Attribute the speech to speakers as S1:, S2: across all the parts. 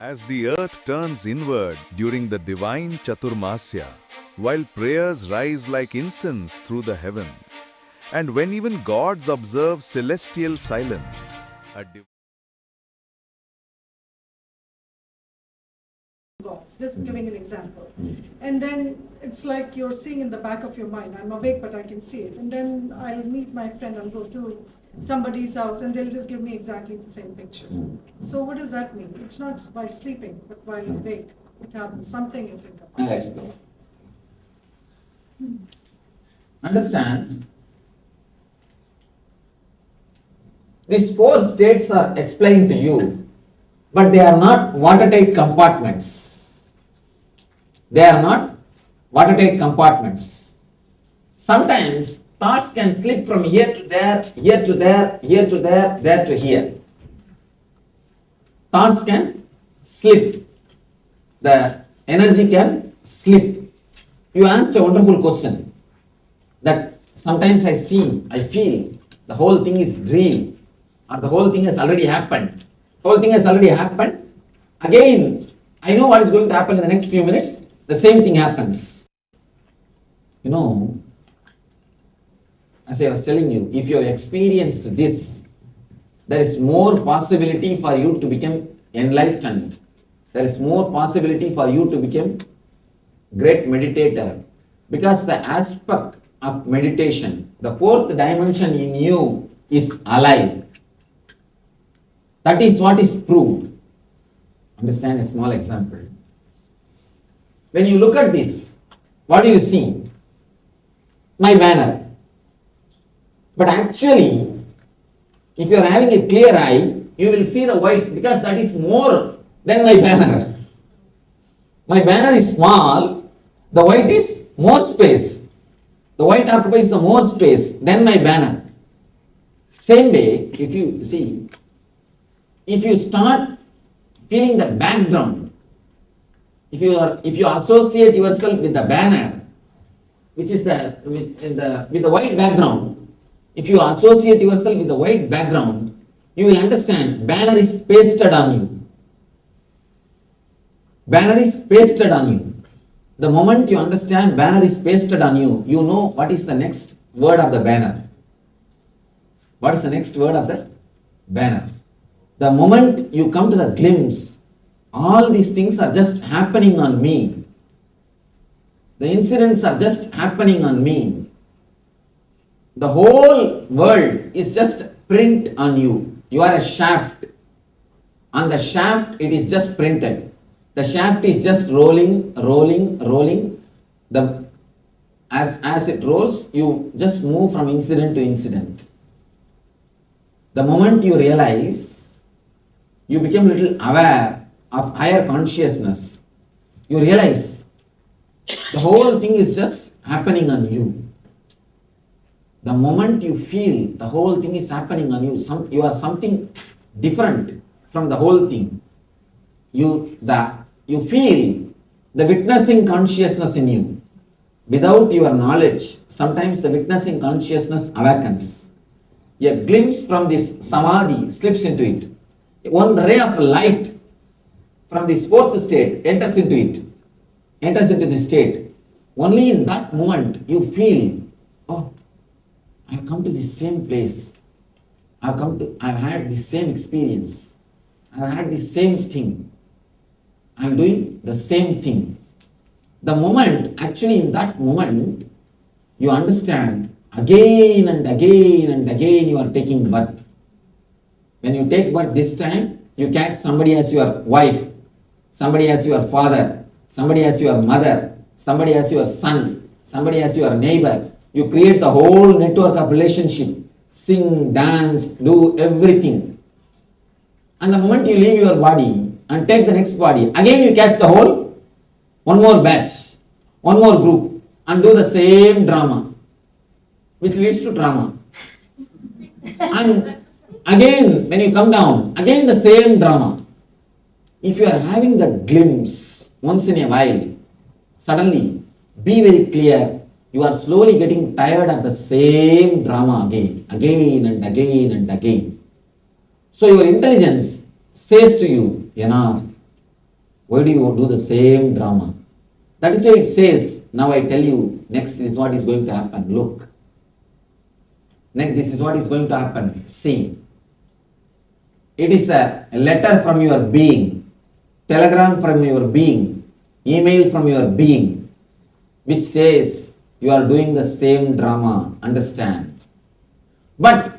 S1: As the earth turns inward during the divine Chaturmasya, while prayers rise like incense through the heavens, and when even gods observe celestial silence,
S2: just giving an example. And then it's like you're seeing in the back of your mind, I'm awake but I can see it. And then I'll meet my friend, I'll go to somebody's house and they'll just give me exactly the same picture. So what does that mean? It's not while sleeping, but while awake. It happens, something you think about.
S3: I'll explain. Understand, these four states are explained to you, but they are not watertight compartments. They are not watertight compartments. Sometimes thoughts can slip from here to there, here to there, here to there, there to here. Thoughts can slip. The energy can slip. You asked a wonderful question that sometimes I feel the whole thing is dream or the whole thing has already happened. Whole thing has already happened. Again, I know what is going to happen in the next few minutes. The same thing happens. You know, as I was telling you, if you have experienced this, there is more possibility for you to become enlightened. There is more possibility for you to become great meditator. Because the aspect of meditation, the fourth dimension in you is alive. That is what is proved. Understand a small example. When you look at this, what do you see? My banner. But actually, if you are having a clear eye, you will see the white because that is more than my banner. My banner is small, the white is more space. The white occupies the more space than my banner. Same way, if you see, if you start feeling the background, if you associate yourself with the banner, which is with the white background, if you associate yourself with the white background, you will understand banner is pasted on you. Banner is pasted on you. The moment you understand banner is pasted on you, you know what is the next word of the banner. What is the next word of the banner? The moment you come to the glimpse, all these things are just happening on me. The incidents are just happening on me. The whole world is just print on you. You are a shaft. On the shaft, it is just printed. The shaft is just rolling. As it rolls, you just move from incident to incident. The moment you realize, you become a little aware of higher consciousness. You realize the whole thing is just happening on you. The moment you feel the whole thing is happening on you, you are something different from the whole thing. You feel the witnessing consciousness in you. Without your knowledge, sometimes the witnessing consciousness awakens. A glimpse from this samadhi slips into it. One ray of light from this fourth state enters into this state. Only in that moment you feel, oh, I have come to this same place. I have had this same experience. I have had this same thing. I am doing the same thing. The moment, actually in that moment, you understand again and again and again you are taking birth. When you take birth this time, you catch somebody as your wife, somebody as your father, somebody as your mother, somebody as your son, somebody as your neighbor. You create the whole network of relationship, sing, dance, do everything. And the moment you leave your body and take the next body, again you catch the whole, one more batch, one more group and do the same drama, which leads to trauma. And again, when you come down, again the same drama. If you are having the glimpse once in a while, suddenly be very clear, you are slowly getting tired of the same drama again and again and again. So your intelligence says to you, enough, Why do you do the same drama? That is why it says, now I tell you, next is what is going to happen. Look. Next, this is what is going to happen. See. It is a letter from your being, telegram from your being, email from your being, which says you are doing the same drama. Understand? But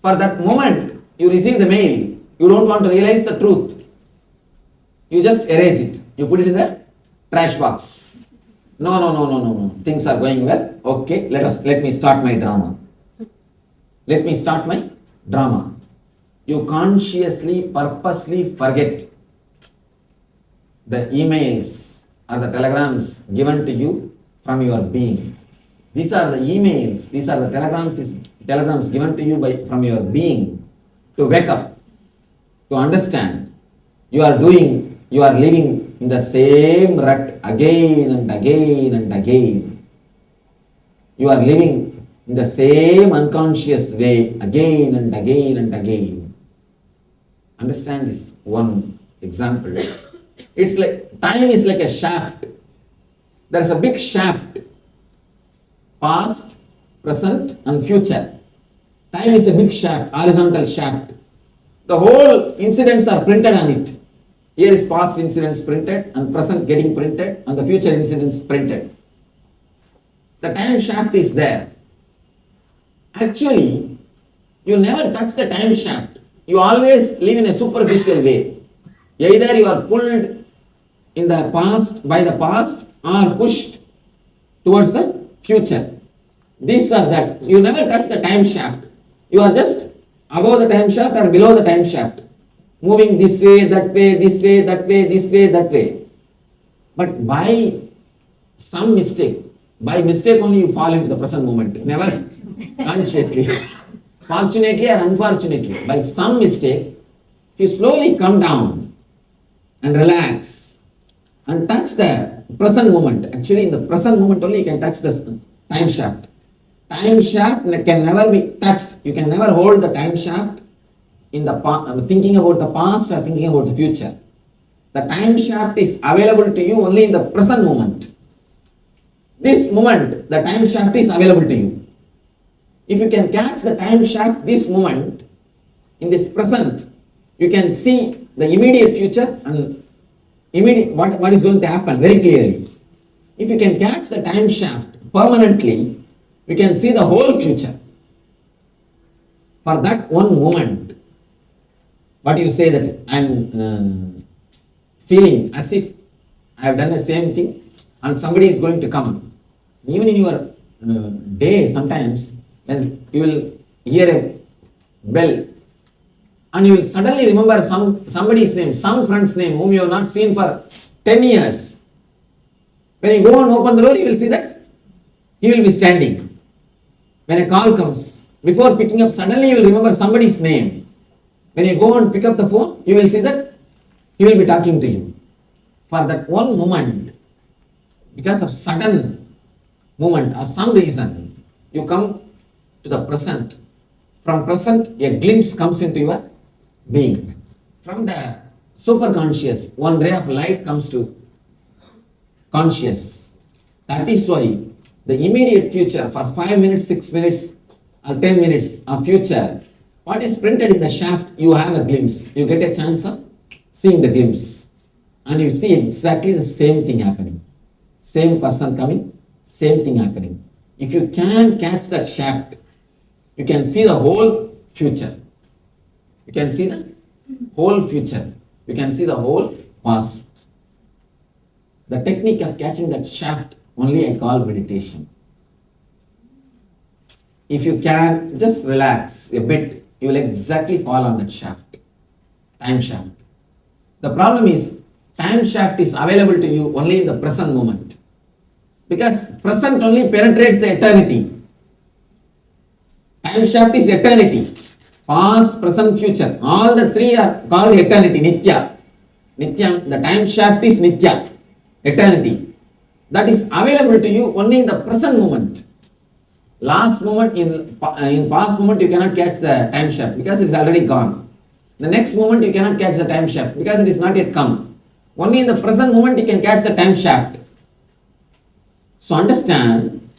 S3: for that moment, you receive the mail, you don't want to realize the truth. You just erase it. You put it in the trash box. No. Things are going well. Okay, let me start my drama. Let me start my drama. You consciously, purposely forget the emails or the telegrams given to you from your being. These are the emails, these are the telegrams given to you from your being to wake up, to understand. You are living in the same rut again and again and again. You are living in the same unconscious way again and again and again. Understand this one example. It's like, time is like a shaft. There is a big shaft. Past, present and future. Time is a big shaft, horizontal shaft. The whole incidents are printed on it. Here is past incidents printed and present getting printed and the future incidents printed. The time shaft is there. Actually, you never touch the time shaft. You always live in a superficial way. Either you are pulled in the past by the past or pushed towards the future. This or that. You never touch the time shaft. You are just above the time shaft or below the time shaft. Moving this way, that way, this way, that way, this way, that way. But by some mistake, by mistake only you fall into the present moment. Never consciously. Fortunately or unfortunately, by some mistake, if you slowly come down and relax and touch the present moment. Actually, in the present moment only you can touch the time shaft. Time shaft can never be touched. You can never hold the time shaft in the thinking about the past or thinking about the future. The time shaft is available to you only in the present moment. This moment, the time shaft is available to you. If you can catch the time shaft this moment, in this present, you can see the immediate future and what is going to happen very clearly. If you can catch the time shaft permanently, you can see the whole future. For that one moment, what you say that I am feeling as if I have done the same thing and somebody is going to come. Even in your day sometimes, when you will hear a bell and you will suddenly remember somebody's name, some friend's name whom you have not seen for 10 years. When you go and open the door, you will see that he will be standing. When a call comes, before picking up, suddenly you will remember somebody's name. When you go and pick up the phone, you will see that he will be talking to you. For that one moment, because of sudden moment or some reason, you come to the present. From present, a glimpse comes into your being. From the superconscious, one ray of light comes to conscious. That is why the immediate future for 5 minutes, 6 minutes or 10 minutes of future, what is printed in the shaft, you have a glimpse. You get a chance of seeing the glimpse. And you see exactly the same thing happening. Same person coming, same thing happening. If you can catch that shaft, you can see the whole future. You can see the whole future. You can see the whole past. The technique of catching that shaft only I call meditation. If you can just relax a bit, you will exactly fall on that shaft, time shaft. The problem is, time shaft is available to you only in the present moment. Because present only penetrates the eternity. Time shaft is eternity. Past, present, future. All the three are called eternity, Nithya. Nithya, the time shaft is Nithya, eternity. That is available to you only in the present moment. Last moment, in past moment, you cannot catch the time shaft because it is already gone. The next moment, you cannot catch the time shaft because it is not yet come. Only in the present moment you can catch the time shaft. So understand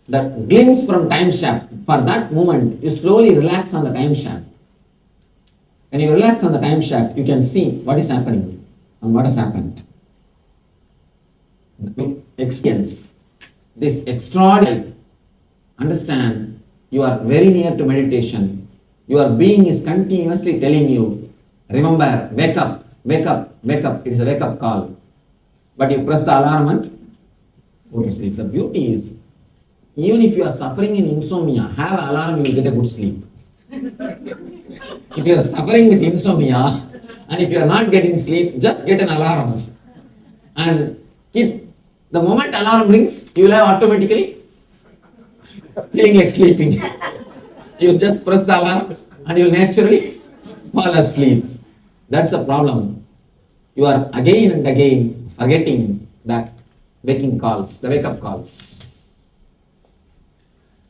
S3: that glimpse from time shaft. For that moment, you slowly relax on the time shaft. When you relax on the time shaft, you can see what is happening and what has happened. Experience this extraordinary. Understand, you are very near to meditation. Your being is continuously telling you, remember, wake up, wake up, wake up. It is a wake up call. But you press the alarm and go to sleep. The beauty is, even if you are suffering in insomnia, have an alarm, you will get a good sleep. If you are suffering with insomnia and if you are not getting sleep, just get an alarm and keep. The moment alarm rings, you will have automatically feeling like sleeping. You just press the alarm and you will naturally fall asleep. That's the problem. You are again and again forgetting that waking calls, the wake up calls.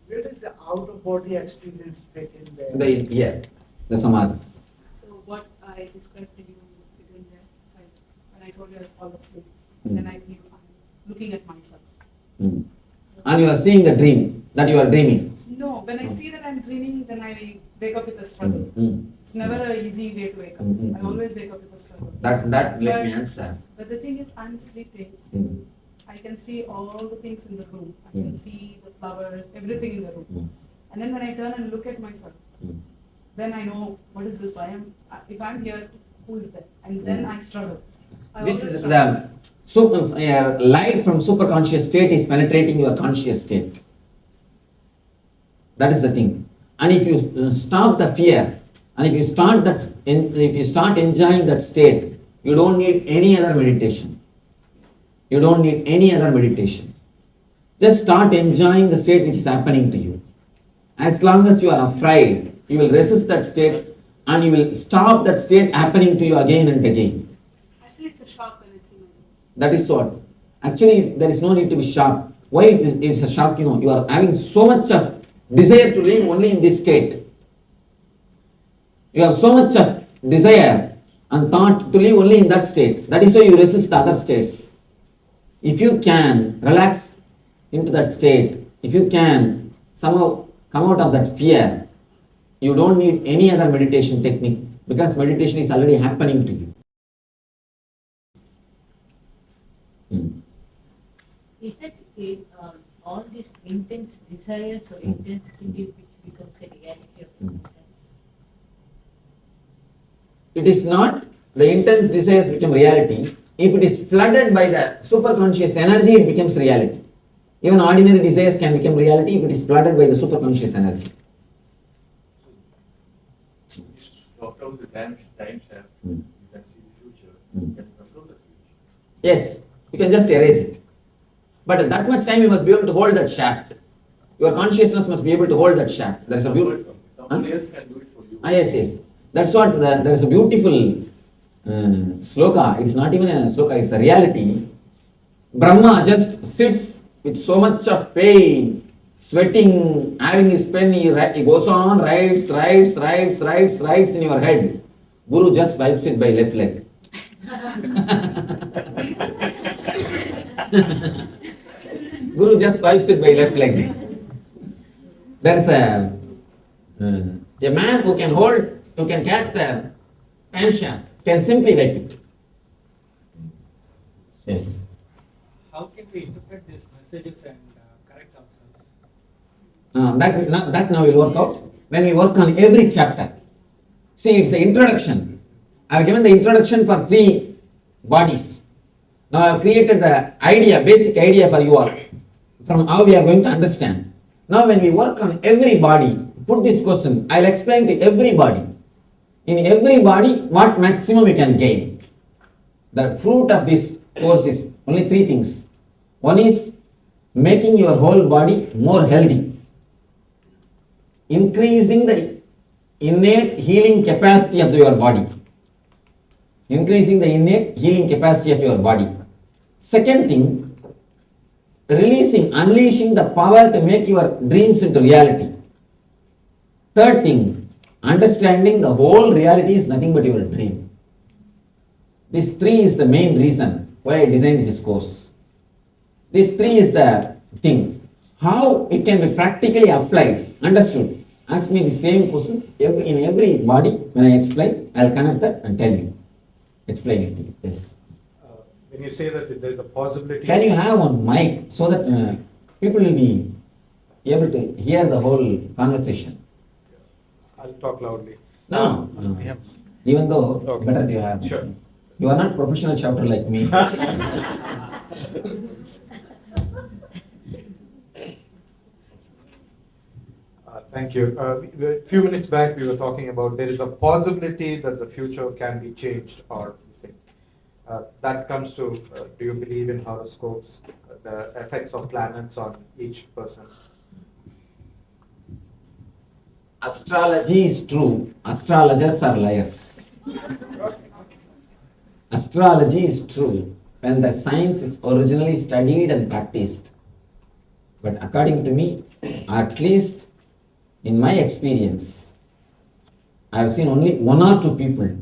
S4: Where does the outer body experience fit in there?
S3: Here, the samadhi.
S5: So what I described to you within there, when I told you I fall asleep,
S3: Mm.
S5: then I feel I'm looking at myself.
S3: Mm. And you are seeing the dream that you are dreaming.
S5: No, when I see that I'm dreaming, then I wake up with a struggle.
S3: Mm.
S5: It's never an easy way to wake up.
S3: Mm.
S5: I always wake up with a struggle.
S3: That let me answer.
S5: But the thing is, I'm sleeping.
S3: Mm.
S5: I can see all the things in the room. I can
S3: Mm.
S5: see the flowers, everything in the room.
S3: Mm.
S5: And then when I turn and look at myself,
S3: Mm.
S5: then I know what is this? If I'm here, who is there? And then I struggle. I
S3: This
S5: always
S3: is
S5: struggle.
S3: the light from superconscious state is penetrating your conscious state. That is the thing. And if you stop the fear, and if you start enjoying that state, you don't need any other meditation. You don't need any other meditation. Just start enjoying the state which is happening to you. As long as you are afraid, you will resist that state and you will stop that state happening to you again and again.
S5: Actually, it's a shock when I see myself.
S3: That is what. Actually, there is no need to be shocked. Why it's a shock? You are having so much of desire to live only in this state. You have so much of desire and thought to live only in that state. That is why you resist the other states. If you can relax into that state, if you can somehow come out of that fear, you don't need any other meditation technique because meditation is already happening to you.
S6: Is that all these intense desires or intense thinking which becomes a reality of the matter?
S3: It is not the intense desires become reality. If it is flooded by the superconscious energy, it becomes reality. Even ordinary desires can become reality if it is flooded by the superconscious energy.
S7: Talked about the time shaft.
S3: Mm.
S7: You can see the future.
S3: Mm.
S7: You can control the future.
S3: Yes, you can just erase it. But at that much time, you must be able to hold that shaft. Your consciousness must be able to hold that shaft. There is a beautiful.
S7: Somebody else can do it for you.
S3: Yes, yes. That's what there is a beautiful sloka. It's not even a sloka, it's a reality. Brahma just sits with so much of pain, sweating, having his pen, he goes on, writes in your head. Guru just wipes it by left leg. Guru just wipes it by left leg. There's a man who can catch the time shaft, can simply wipe it. Yes.
S8: How can we interpret these messages and correct ourselves?
S3: That now will work out when we work on every chapter. See, it's an introduction. I have given the introduction for 3 bodies. Now I have created the idea, basic idea for you all, from how we are going to understand. Now when we work on every body, put this question, I will explain to every body. In every body, what maximum you can gain. The fruit of this course is only 3 things. One is making your whole body more healthy, increasing the innate healing capacity of your body. Increasing the innate healing capacity of your body. Second thing, unleashing the power to make your dreams into reality. Third thing, understanding the whole reality is nothing but your dream. This 3 is the main reason why I designed this course. This 3 is the thing. How it can be practically applied, understood. Ask me the same question in every body. When I explain, I'll connect that and tell you. Explain it to you. Yes.
S8: When you say that there's a possibility.
S3: Can you have one mic so that people will be able to hear the whole conversation?
S8: I'll talk loudly.
S3: No. Even though,
S8: Okay.
S3: better you have.
S8: Sure.
S3: You are not professional shouter like me.
S8: Thank you. A few minutes back, we were talking about there is a possibility that the future can be changed or missing. That comes to, do you believe in horoscopes, the effects of planets on each person?
S3: Astrology is true. Astrologers are liars. Astrology is true when the science is originally studied and practiced. But according to me, at least in my experience, I have seen only 1 or 2 people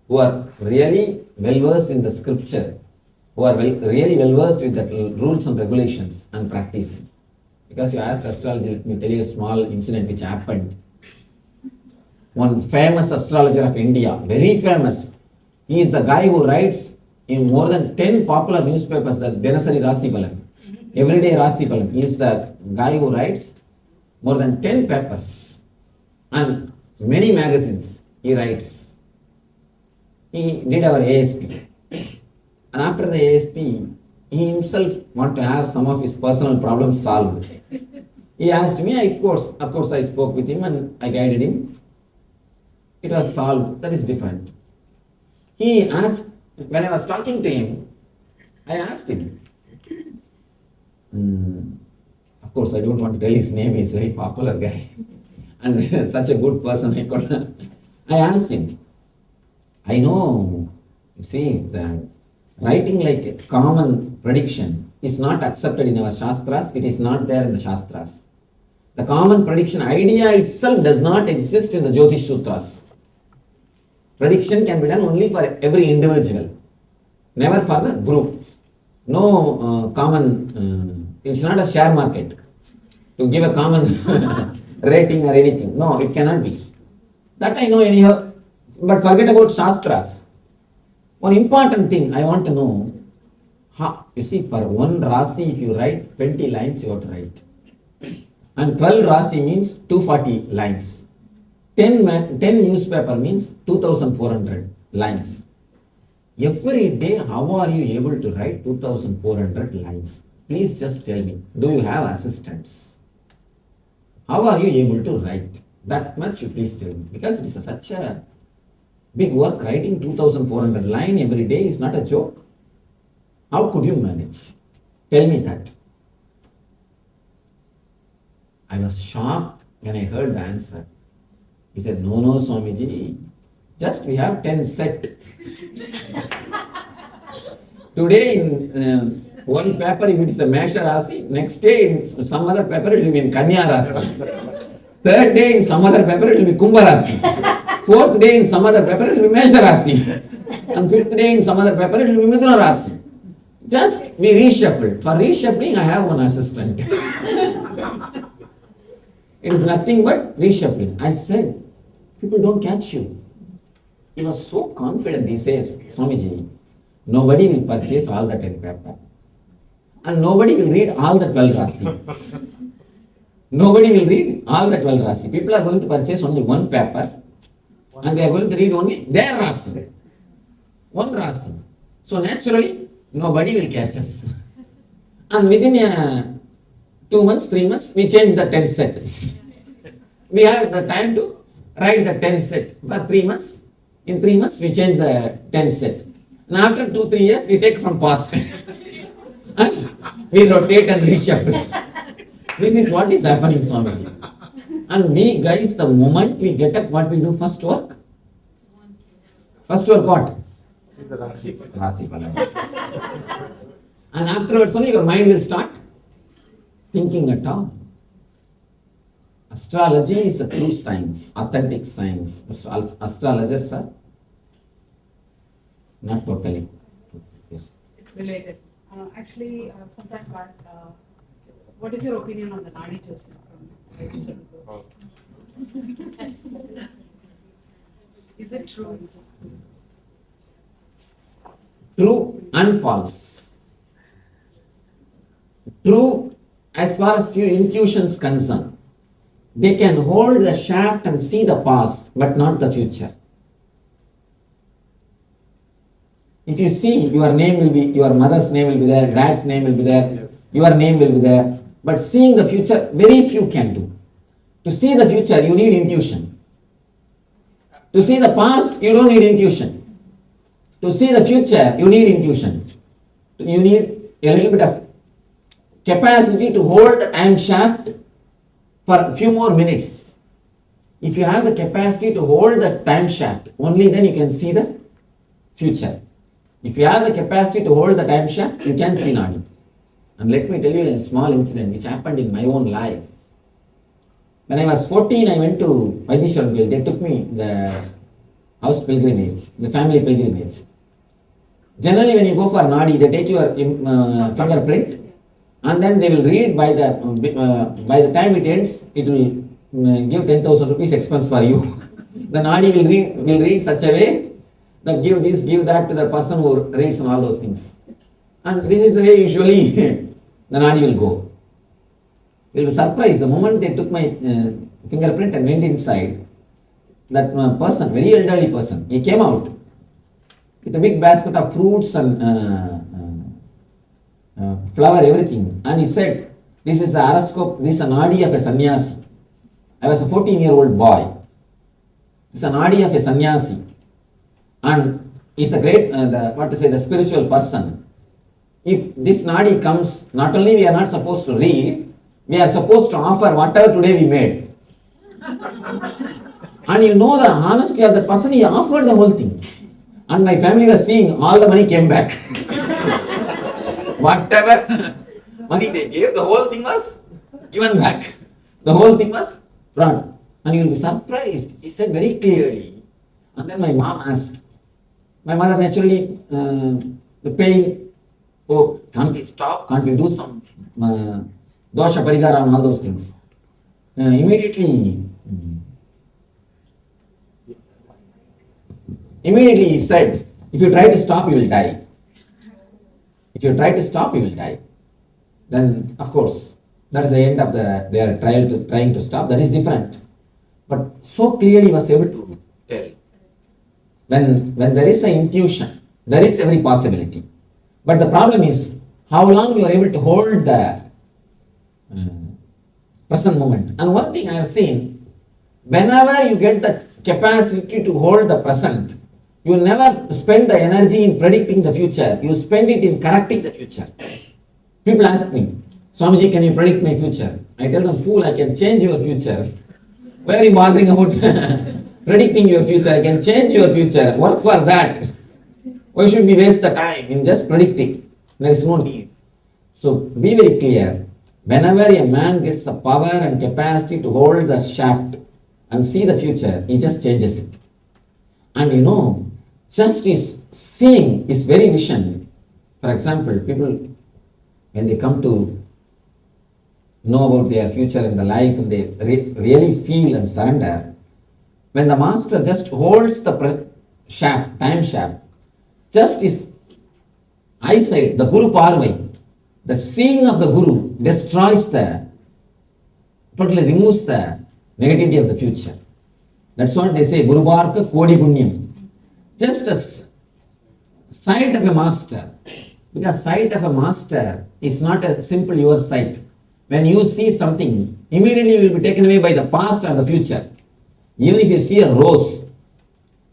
S3: who are really well versed in the scripture, who are really well versed with the rules and regulations and practicing. Because you asked astrology, let me tell you a small incident which happened. One famous astrologer of India, very famous, he is the guy who writes in more than 10 popular newspapers, the Dinasari Rasi Balan, everyday Rasi Balan. He is the guy who writes more than 10 papers and many magazines he writes. He did our ASP. And after the ASP, he himself wanted to have some of his personal problems solved. He asked me, of course I spoke with him and I guided him. It was solved, that is different. He asked, when I was talking to him, I asked him, of course I don't want to tell his name, he's a very popular guy and such a good person. I asked him, I know, you see, the writing like a common prediction is not accepted in our Shastras, it is not there in the Shastras. The common prediction idea itself does not exist in the Jyotish Sutras. Prediction can be done only for every individual, never for the group. No common, it's not a share market to give a common rating or anything. No, it cannot be. That I know anyhow, but forget about Shastras. One important thing I want to know, you see, for one Rasi, if you write 20 lines, you have to write. And 12 Rasi means 240 lines. 10 newspaper means 2400 lines. Every day, how are you able to write 2400 lines? Please just tell me, do you have assistants? How are you able to write? That much you please tell me. Because it is such a big work, writing 2400 lines every day is not a joke. How could you manage? Tell me that. I was shocked when I heard the answer. He said, no, Swamiji, just we have 10 set. Today in one paper, if it is a Mesha Rasi, next day in some other paper it will be in Kanya Rasi. Third day in some other paper it will be Kumbha Rasi. Fourth day in some other paper it will be Mesha Rasi. And fifth day in some other paper it will be Mithuna Rasi. Just we reshuffle. For reshuffling I have one assistant. It is nothing but reshuffling. I said, people don't catch you. He was so confident. He says, Swamiji, nobody will purchase all the 10 paper. And nobody will read all the 12 Rasi. Nobody will read all the 12 Rasi. People are going to purchase only one paper and they are going to read only their Rasi. One Rasi. So naturally, nobody will catch us. And within 2 months, 3 months, we change the 10 set. We have the time to write the 10 set for 3 months. In 3 months, we change the 10 set. And after 2-3 years, we take from past. And we rotate and reshuffle. This is what is happening, Swamiji. And we guys, the moment we get up, what we do? First work? First work what? Rasi Bala. And afterwards only your mind will start thinking at all. Astrology is a true science, authentic science. Astrologers are Not totally. Yes.
S5: It's related. Actually, sometime back, what is your opinion on the Nadi Joseph from Vaidhi Sadhguru? Is it true?
S3: True and false. True as far as your intuition is concerned. They can hold the shaft and see the past, but not the future. If you see, your name will be, your mother's name will be there, dad's name will be there, your name will be there. But seeing the future, very few can do. To see the future, you need intuition. To see the past, you don't need intuition. To see the future, you need intuition. You need a little bit of capacity to hold the time shaft for a few more minutes. If you have the capacity to hold the time shaft, only then you can see the future. If you have the capacity to hold the time shaft, you can see Nadi. And let me tell you a small incident which happened in my own life. When I was 14, I went to Vaidhi Sadhguru. They took me the house pilgrimage, the family pilgrimage. Generally, when you go for Nadi, they take your fingerprint, and then they will read by the time it ends, it will give 10,000 rupees expense for you. The Nadi will read such a way that give this, give that to the person who reads and all those things. And this is the way usually the Nadi will go. You will be surprised the moment they took my fingerprint and went inside. That person, very elderly person, he came out with a big basket of fruits and flower, everything. And he said, this is the horoscope, this is an Nadi of a sannyasi. I was a 14-year-old boy. This is an Nadi of a sannyasi. And he's a great, the spiritual person. If this Nadi comes, not only we are not supposed to read, we are supposed to offer whatever today we made. And you know the honesty of the person, he offered the whole thing. And my family was seeing, all the money came back. Whatever money they gave, the whole thing was given back. The whole thing was brought. And you will be surprised. He said very clearly. And then my mom asked, my mother naturally, the pain, oh, can't we stop? Can't we do some dosha parigara and all those things? Immediately he said, if you try to stop, you will die. If you try to stop, you will die. Then, of course, that is the end of their trying to stop. That is different. But so clearly he was able to tell. When there is an intuition, there is every possibility. But the problem is how long you are able to hold the present moment. And one thing I have seen, whenever you get the capacity to hold the present, you never spend the energy in predicting the future. You spend it in correcting the future. People ask me, Swamiji, can you predict my future? I tell them, fool, I can change your future. Why are you bothering about predicting your future? I can change your future. Work for that. Why should we waste the time in just predicting? There is no need. So be very clear. Whenever a man gets the power and capacity to hold the shaft and see the future, he just changes it. And you know, just his seeing is very vision. For example, people, when they come to know about their future and the life, and they really feel and surrender, when the master just holds the shaft, time shaft, just his eyesight, the Guru Parvai, the seeing of the Guru destroys totally removes the negativity of the future. That's what they say, Guru Bharka Kodi Punyam. Just a sight of a master. Because sight of a master is not a simple your sight. When you see something, immediately you will be taken away by the past or the future. Even if you see a rose,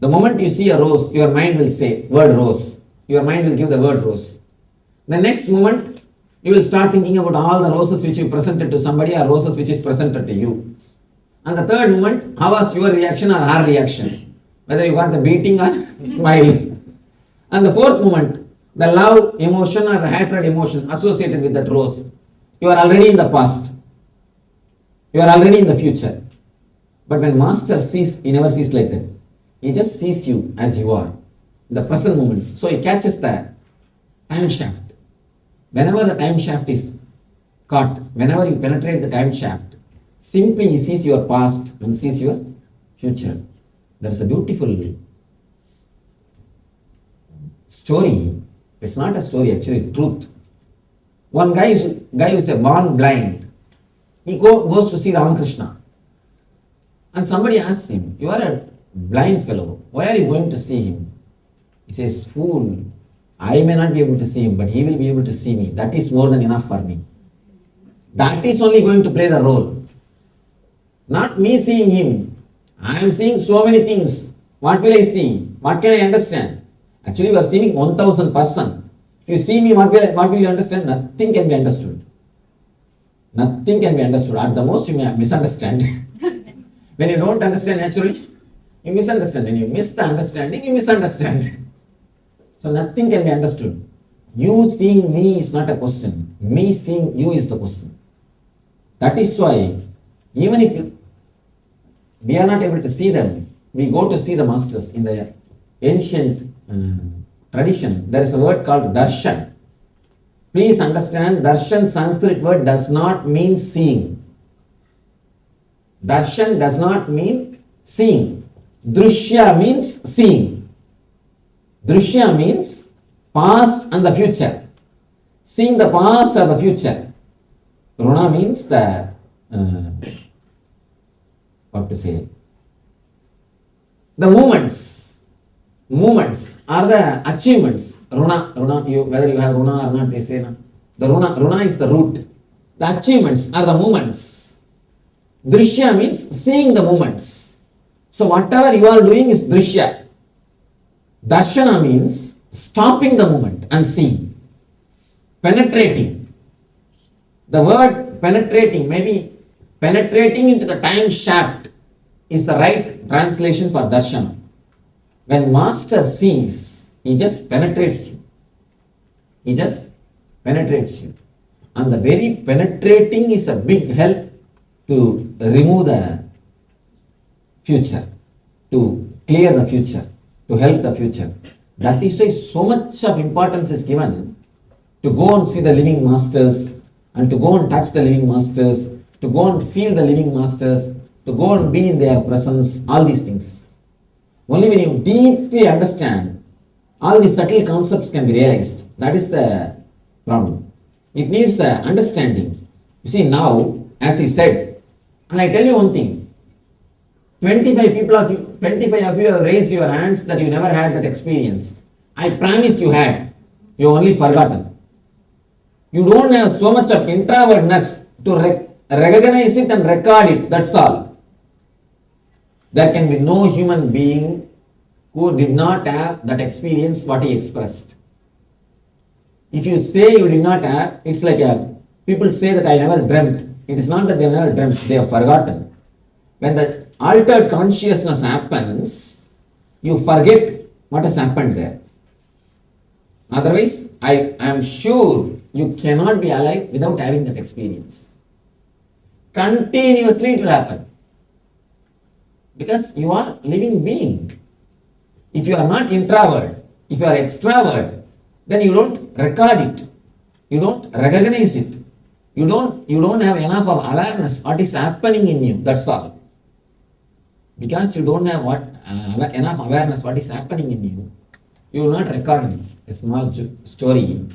S3: the moment you see a rose, your mind will say word rose. Your mind will give the word rose. The next moment, you will start thinking about all the roses which you presented to somebody or roses which is presented to you. And the third moment, how was your reaction or her reaction? Whether you got the beating or smile. And the fourth moment, the love emotion or the hatred emotion associated with that rose. You are already in the past. You are already in the future. But when master sees, he never sees like that. He just sees you as you are. the present moment. So he catches the time shaft. Whenever the time shaft is caught, whenever you penetrate the time shaft, simply he sees your past and sees your future. There is a beautiful story. It's not a story, actually, truth. One guy is a born blind. He goes to see Ramakrishna. And somebody asks him, you are a blind fellow. Why are you going to see him? He says, fool, I may not be able to see him, but he will be able to see me. That is more than enough for me. That is only going to play the role. Not me seeing him. I am seeing so many things. What will I see? What can I understand? Actually, you are seeing 1000 person. If you see me, what will you understand? Nothing can be understood. Nothing can be understood. At the most, you may misunderstand. When you don't understand naturally, you misunderstand. When you miss the understanding, you misunderstand. So nothing can be understood. You seeing me is not a question. Me seeing you is the question. That is why, even if we are not able to see them, we go to see the masters. In the ancient tradition, there is a word called darshan. Please understand, darshan, Sanskrit word, does not mean seeing. Darshan does not mean seeing. Drushya means seeing. Drushya means past and the future. Seeing the past or the future. Runa means the, what to say, the movements. Movements are the achievements. Runa, whether you have Runa or not, they say. Na? The Runa is the root. The achievements are the movements. Drishya means seeing the movements. So whatever you are doing is Drishya. Darshana means stopping the movement and seeing. Penetrating. The word penetrating, maybe penetrating into the time shaft is the right translation for Darshana. When master sees, he just penetrates you. He just penetrates you. And the very penetrating is a big help to remove the future, to clear the future, to help the future. That is why so much of importance is given to go and see the living masters, and to go and touch the living masters, to go and feel the living masters, to go and be in their presence, all these things. Only when you deeply understand, all these subtle concepts can be realized. That is the problem. It needs understanding. You see, now, as he said, and I tell you one thing, 25 of you have raised your hands that you never had that experience. I promise you had. You only forgotten. You don't have so much of introvertness to recognize it and record it. That's all. There can be no human being who did not have that experience what he expressed. If you say you did not have, it's like people say that I never dreamt. It is not that they never dreamt, they have forgotten. When the altered consciousness happens, you forget what has happened there. Otherwise, I am sure you cannot be alive without having that experience. Continuously it will happen. Because you are a living being. If you are not introvert, if you are extrovert, then you don't record it. You don't recognize it. You don't have enough of awareness what is happening in you. That's all. Because you don't have enough awareness what is happening in you, you will not record it. A small story.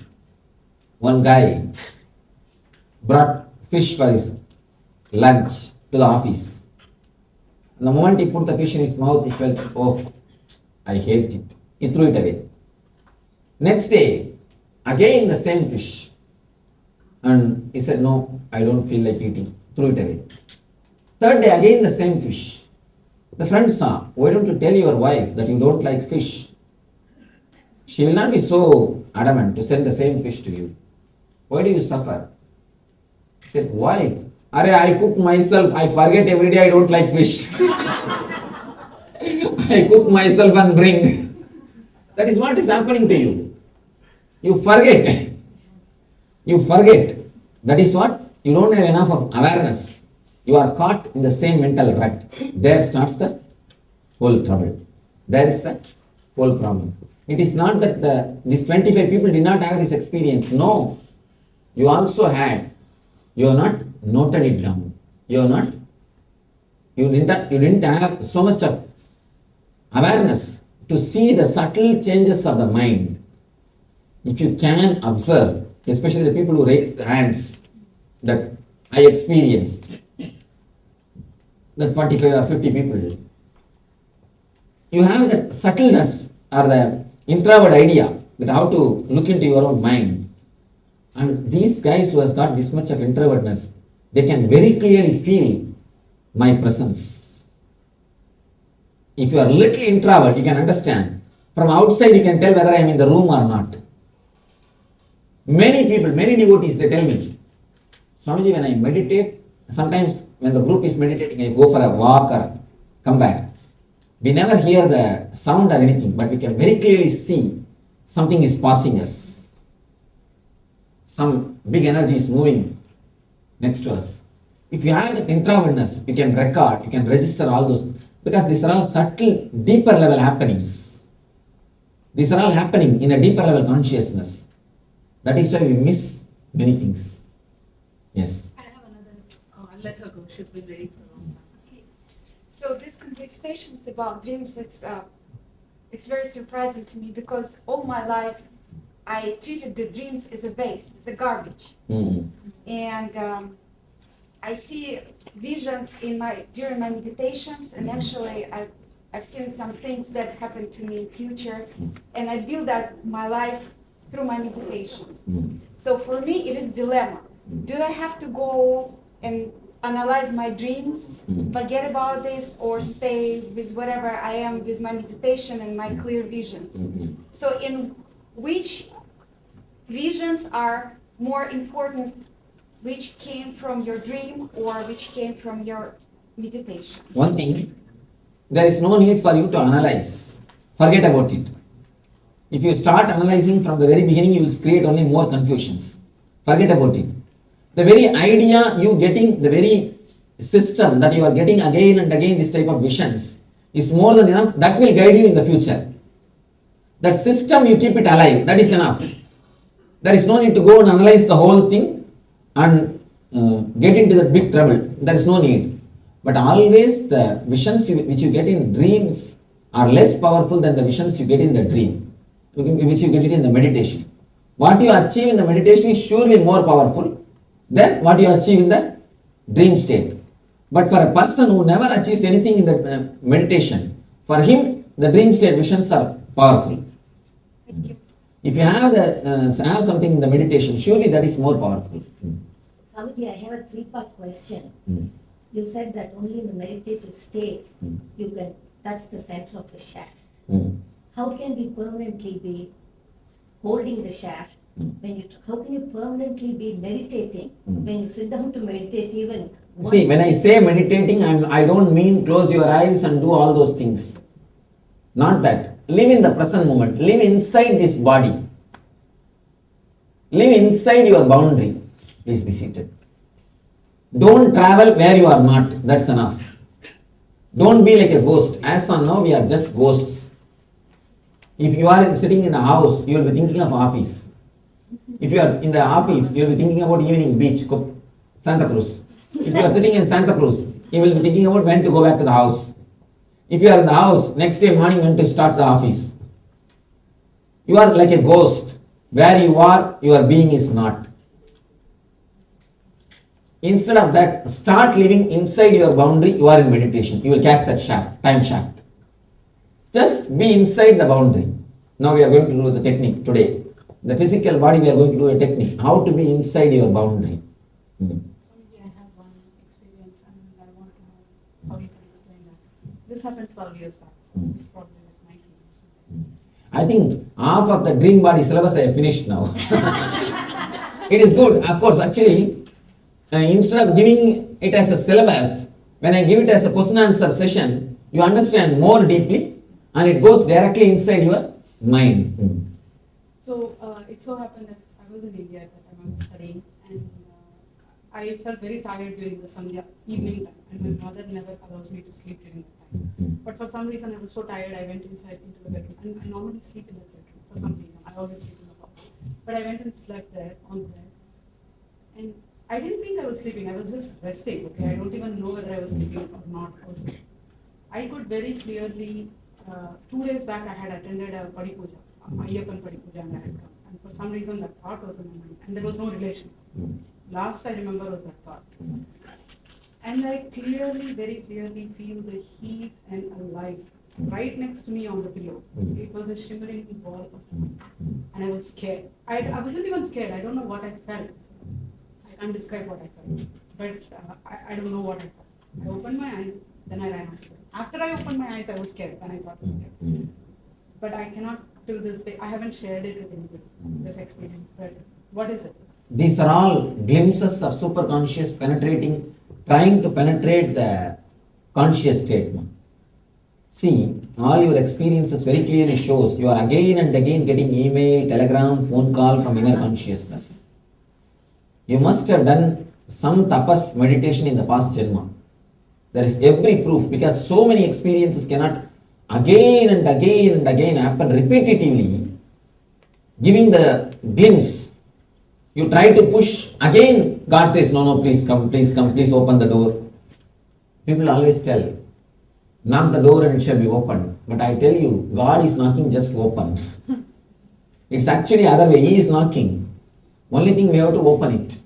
S3: One guy brought fish for his lunch to the office. The moment he put the fish in his mouth, he felt, oh, I hate it. He threw it away. Next day, again the same fish. And he said, no, I don't feel like eating. Threw it away. Third day, again the same fish. The friend saw, why don't you tell your wife that you don't like fish? She will not be so adamant to send the same fish to you. Why do you suffer? He said, wife, I cook myself, I forget every day I don't like fish. I cook myself and bring. That is what is happening to you. You forget. You forget. That is what? You don't have enough of awareness. You are caught in the same mental rut. There starts the whole trouble. There is the whole problem. It is not that these 25 people did not have this experience. No. You also had. You have not noted it down. You didn't have so much of awareness to see the subtle changes of the mind. If you can observe, especially the people who raised their hands, that I experienced, that 45 or 50 people, you have that subtleness or the introvert idea that how to look into your own mind. And these guys who has got this much of introvertness, they can very clearly feel my presence. If you are a little introvert, you can understand. From outside, you can tell whether I am in the room or not. Many people, many devotees, they tell me, Swamiji, when I meditate, sometimes when the group is meditating, I go for a walk or come back. We never hear the sound or anything, but we can very clearly see something is passing us. Some big energy is moving next to us. If you have that introvertness, you can record, you can register all those, because these are all subtle, deeper level happenings. These are all happening in a deeper level consciousness. That is why we miss many things. Yes.
S5: I have another. I'll let her go. She's been waiting for a long time.
S9: Okay. So this conversations about dreams, it's very surprising to me because all my life I treated the dreams as a waste, as a garbage. And I see visions during my meditations, and actually I've seen some things that happen to me in future, and I build up my life through my meditations. So for me it is dilemma. Do I have to go and analyze my dreams, forget about this, or stay with whatever I am with my meditation and my clear visions? So in which visions are more important, which came from your dream or which came from your meditation?
S3: One thing, there is no need for you to analyze. Forget about it. If you start analyzing from the very beginning, you will create only more confusions. Forget about it. The very idea you getting, the very system that you are getting again and again this type of visions is more than enough. That will guide you in the future. That system, you keep it alive. That is enough. There is no need to go and analyze the whole thing and get into the big trouble. There is no need. But always the visions which you get in dreams are less powerful than the visions you get in the dream, which you get it in the meditation. What you achieve in the meditation is surely more powerful than what you achieve in the dream state. But for a person who never achieves anything in the meditation, for him the dream state visions are powerful.
S9: Thank you.
S3: If you have something in the meditation, surely that is more powerful.
S6: Swamiji, I have a three-part question. You said that only in the meditative state you can touch the center of the shaft. How can we permanently be holding the shaft? How can you permanently be meditating when you sit down to meditate even once?
S3: See, when I say meditating, I don't mean close your eyes and do all those things. Not that. Live in the present moment. Live inside this body. Live inside your boundary. Please be seated. Don't travel where you are not. That's enough. Don't be like a ghost. As of now, we are just ghosts. If you are sitting in a house, you will be thinking of office. If you are in the office, you will be thinking about evening beach, Santa Cruz. If you are sitting in Santa Cruz, you will be thinking about when to go back to the house. If you are in the house, next day morning when to start the office. You are like a ghost. Where you are, your being is not. Instead of that, start living inside your boundary. You are in meditation. You will catch that shaft, time shaft. Just be inside the boundary. Now we are going to do the technique today. The physical body, we are going to do a technique. How to be inside your boundary.
S5: Swamiji, I have one experience and I want to know how you can explain that. This happened 12 years back, so it's probably like 19 or something.
S3: I think half of the dream body syllabus I have finished now. It is good. Of course, actually, instead of giving it as a syllabus, when I give it as a question answer session, you understand more deeply and it goes directly inside your mind.
S5: So it so happened that I was in India at that time, I was studying, and I felt very tired during the Sandhya evening time, and my mother never allows me to sleep during that time. But for some reason, I was so tired, I went inside into the bedroom, and I normally sleep in the bedroom for some reason. I always sleep in the hall. But I went and slept there on the bed, and I didn't think I was sleeping. I was just resting. Okay, I don't even know whether I was sleeping or not. I could very clearly. 2 days back, I had attended a Padi Puja, Ayyappan Padi Puja, and I had come. And for some reason, that thought was in my mind, and there was no relation. Last I remember was that thought. And I clearly, very clearly feel the heat and a light right next to me on the pillow. It was a shimmering ball of light. And I was scared. I wasn't even scared. I don't know what I felt. I can't describe what I felt. But I don't know what I felt. I opened my eyes, then I ran out. After I opened my eyes, I was scared, and I thought, okay. But I cannot, till this day, I haven't shared it with anybody, this experience. But what is it?
S3: These are all glimpses of superconscious penetrating, trying to penetrate the conscious state. See, all your experiences very clearly shows you are again and again getting email, telegram, phone call from inner consciousness. You must have done some tapas meditation in the past janma. There is every proof, because so many experiences cannot again and again and again happen repetitively, giving the glimpse. You try to push, again God says, no, please come, please open the door. People always tell, knock the door and it shall be opened. But I tell you, God is knocking, just open. It's actually other way, He is knocking. Only thing we have to open it.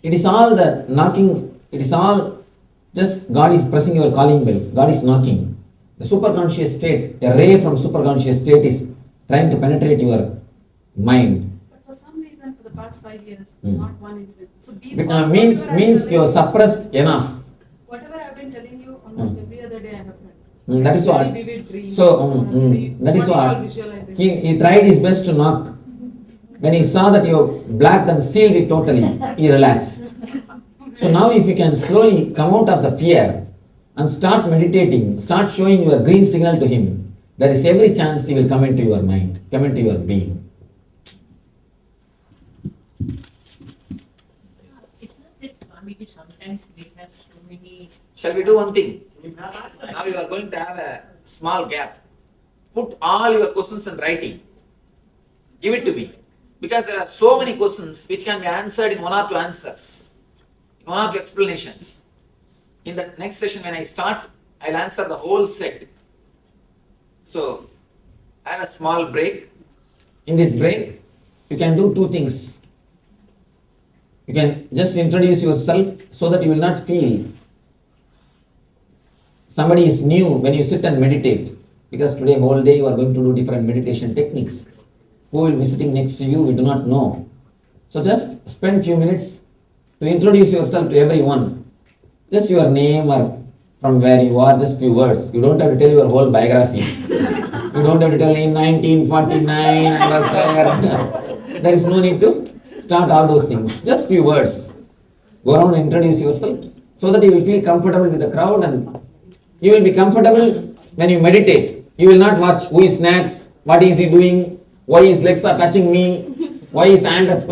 S3: It is all the knocking, it is all just God is pressing your calling bell, God is knocking. The superconscious state, a ray from superconscious state is trying to penetrate your mind.
S5: But for some reason, for the past 5 years, not one incident. So these
S3: Means you are suppressed enough.
S5: Whatever I've been telling you, almost every other day I have felt.
S3: That is what. That is what. He tried his best to knock. When he saw that you blacked and sealed it totally, he relaxed. So now if you can slowly come out of the fear and start meditating, start showing your green signal to him, there is every chance he will come into your mind, come into your being.
S5: Sometimes we have so many.
S3: Shall we do one thing? Now you are going to have a small gap. Put all your questions in writing. Give it to me. Because there are so many questions which can be answered in one or two answers, in one or two explanations. In the next session when I start, I'll answer the whole set. So, have a small break. In this break, you can do two things. You can just introduce yourself so that you will not feel somebody is new when you sit and meditate. Because today whole day you are going to do different meditation techniques. Who will be sitting next to you, we do not know. So just spend few minutes to introduce yourself to everyone. Just your name or from where you are, just few words. You don't have to tell your whole biography. You don't have to tell in 1949 I was there. There is no need to start all those things. Just few words. Go around and introduce yourself so that you will feel comfortable with the crowd, and you will be comfortable when you meditate. You will not watch who is next, what is he doing, why his legs are touching me, why his hand has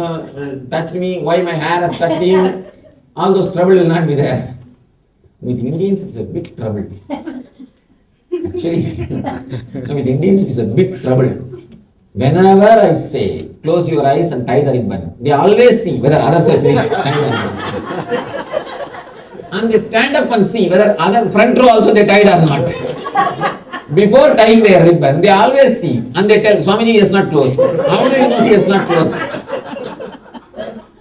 S3: touched me, why my hair has touched him. All those trouble will not be there. With Indians, it's a big trouble. Actually, with Indians, it is a big trouble. Whenever I say, close your eyes and tie the ribbon, they always see whether others have finished tying the ribbon. And they stand up and see whether other front row also they tied or not. Before tying their ribbon, they always see and they tell, Swamiji is not closed. How do you know he is not closed?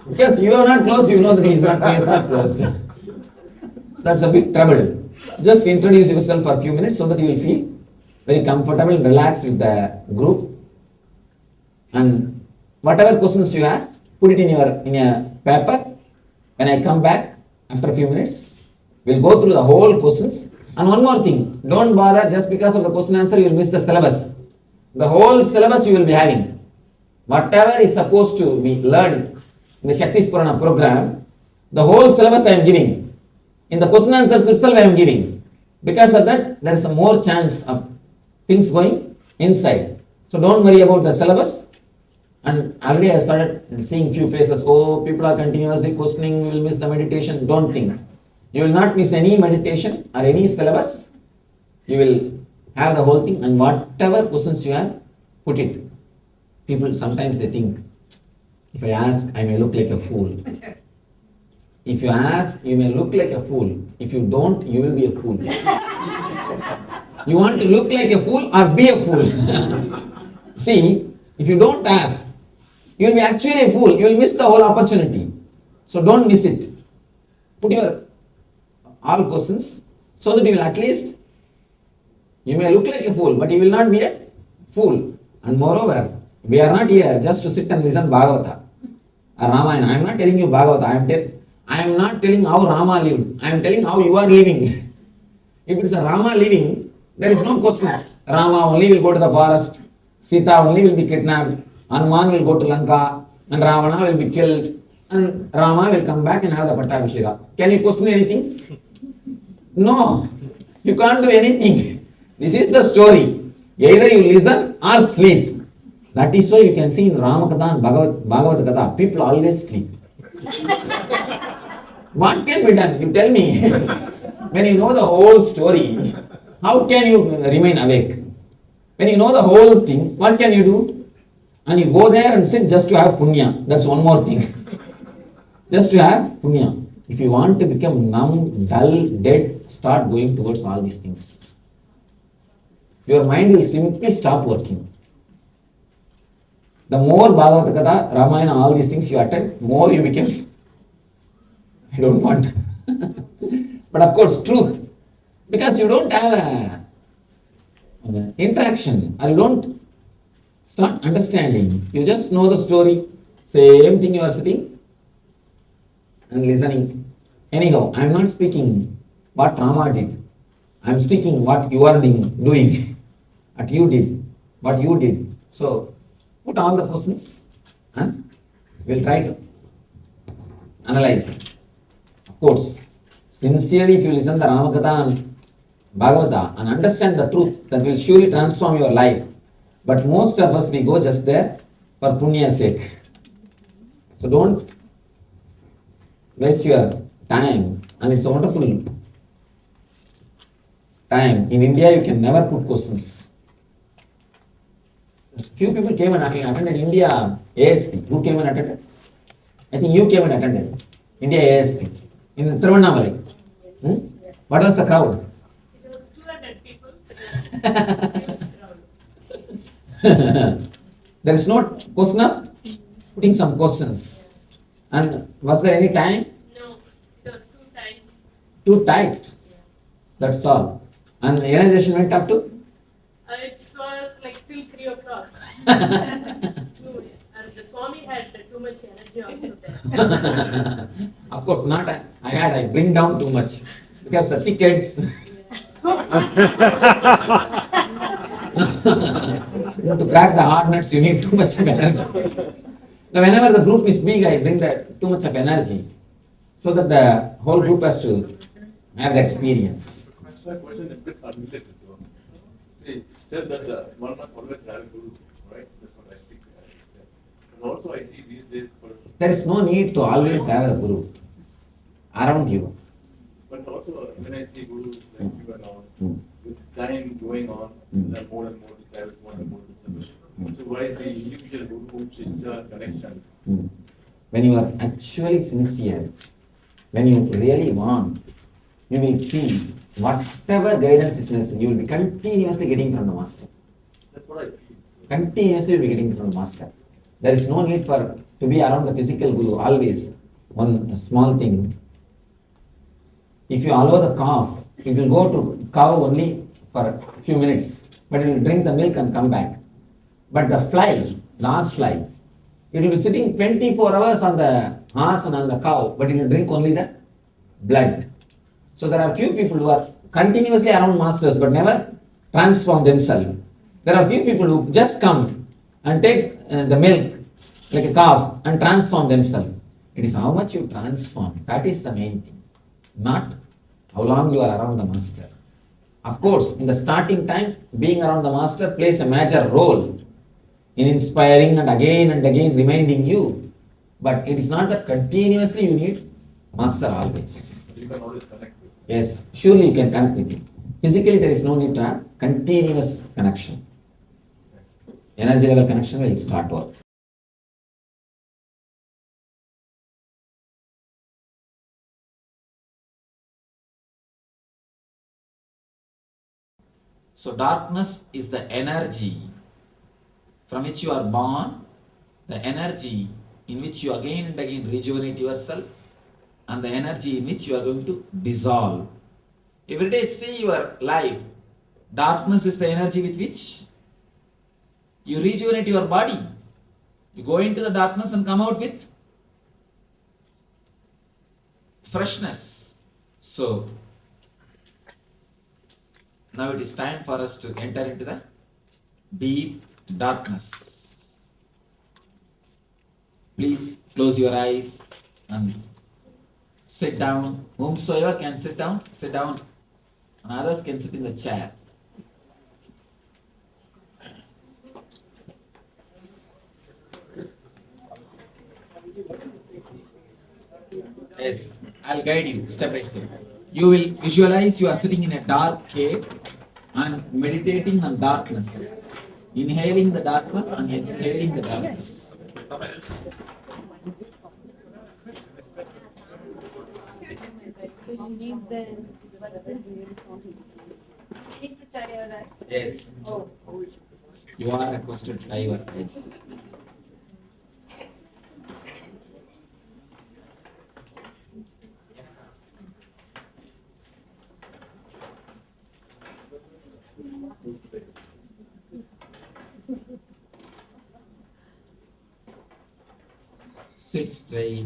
S3: Because you are not closed, you know that he is not closed. So that's a big trouble. Just introduce yourself for a few minutes so that you will feel very comfortable and relaxed with the group. And whatever questions you have, put it in a paper. When I come back after a few minutes, we'll go through the whole questions. And one more thing, don't bother just because of the question answer you will miss the syllabus. The whole syllabus you will be having. Whatever is supposed to be learned in the Shakti Spurana program, the whole syllabus I am giving. In the question answers itself I am giving. Because of that, there is a more chance of things going inside. So don't worry about the syllabus. And already I started seeing few faces. Oh, people are continuously questioning, we will miss the meditation. Don't think. You will not miss any meditation or any syllabus. You will have the whole thing, and whatever questions you have, put it. People sometimes they think, if I ask, I may look like a fool. If you ask, you may look like a fool. If you don't, you will be a fool. You want to look like a fool or be a fool? See, if you don't ask, you will be actually a fool. You will miss the whole opportunity. So don't miss it. Put your all questions so that you will at least, you may look like a fool, but you will not be a fool. And moreover, we are not here just to sit and listen Bhagavata or Ramayana. I am not telling you Bhagavata. I am not telling how Rama lived. I am telling how you are living. If it is a Rama living, there is no question. Rama only will go to the forest. Sita only will be kidnapped. Hanuman will go to Lanka. And Ravana will be killed. And Rama will come back and have the Pattabhisheka. Can you question anything? No. You can't do anything. This is the story. Either you listen or sleep. That is why you can see in Ramakatha and Bhagavad Katha, people always sleep. What can be done? You tell me. When you know the whole story, how can you remain awake? When you know the whole thing, what can you do? And you go there and sit just to have punya. That's one more thing. Just to have punya. If you want to become numb, dull, dead, start going towards all these things. Your mind will simply stop working. The more Bhagavad Gita, Ramayana, all these things you attend, more you become. I don't want. But of course, truth. Because you don't have a interaction, or you don't start understanding. You just know the story. Same thing you are sitting and listening. Anyhow, I am not speaking what Rama did. I am speaking what you are doing. What you did. What you did. So, put all the questions and we'll try to analyze it. Of course, sincerely if you listen to Ramakatha and Bhagavata and understand the truth, that will surely transform your life. But most of us, we go just there for punya's sake. So don't waste your time. And it's a wonderful time. In India, you can never put questions. Few people came and attended India ASP. Who came and attended? I think you came and attended India ASP in Tiruvannamalai. What was the crowd?
S5: It was 200 people.
S3: There is no question of putting some questions. And was there any time?
S5: No, it was too tight.
S3: Too tight.
S5: Yeah.
S3: That's all. And energization went up to?
S5: It was like till 3 o'clock. And the Swami had too much energy also there.
S3: Of course not. I bring down too much. Because the tickets. To crack the hard nuts, you need too much of energy. Now, whenever the group is big, I bring too much of energy. So that the whole group has to have the experience.
S7: My question is a bit unrelated. See, it says that one must always have a guru, right? That's what I think. And also I see these days.
S3: There is no need to always have a guru around you.
S7: But also when I see gurus like you and all, with time going on, there are more and more disciples, more and more disciples. So why is the individual guru sister connection?
S3: When you are actually sincere, when you really want, you will see whatever guidance is necessary, you will be continuously getting from the master.
S7: That's what I feel.
S3: Continuously you will be getting from the master. There is no need to be around the physical guru always. One small thing. If you allow the calf, it will go to cow only for a few minutes, but it will drink the milk and come back. But the fly, last fly, it will be sitting 24 hours on the horse and on the cow, but it will drink only the blood. So there are few people who are continuously around masters but never transform themselves. There are few people who just come and take the milk like a calf and transform themselves. It is how much you transform. That is the main thing. Not how long you are around the master. Of course, in the starting time, being around the master plays a major role. in inspiring and again reminding you. But it is not that continuously you need master always.
S7: You can always connect with.
S3: Yes, surely you can connect with him. Physically, there is no need to have continuous connection. Energy level connection will start work. So darkness is the energy from which you are born, the energy in which you again and again rejuvenate yourself, and the energy in which you are going to dissolve. Every day see your life. Darkness is the energy with which you rejuvenate your body. You go into the darkness and come out with freshness. So now it is time for us to enter into the deep darkness. Please close your eyes and sit down. Whomsoever can sit down, and others can sit in the chair. Yes, I'll guide you step by step. You will visualize you are sitting in a dark cave and meditating on darkness. Inhaling the darkness and exhaling the darkness. Yes. You are requested driver. Yes. Sit straight.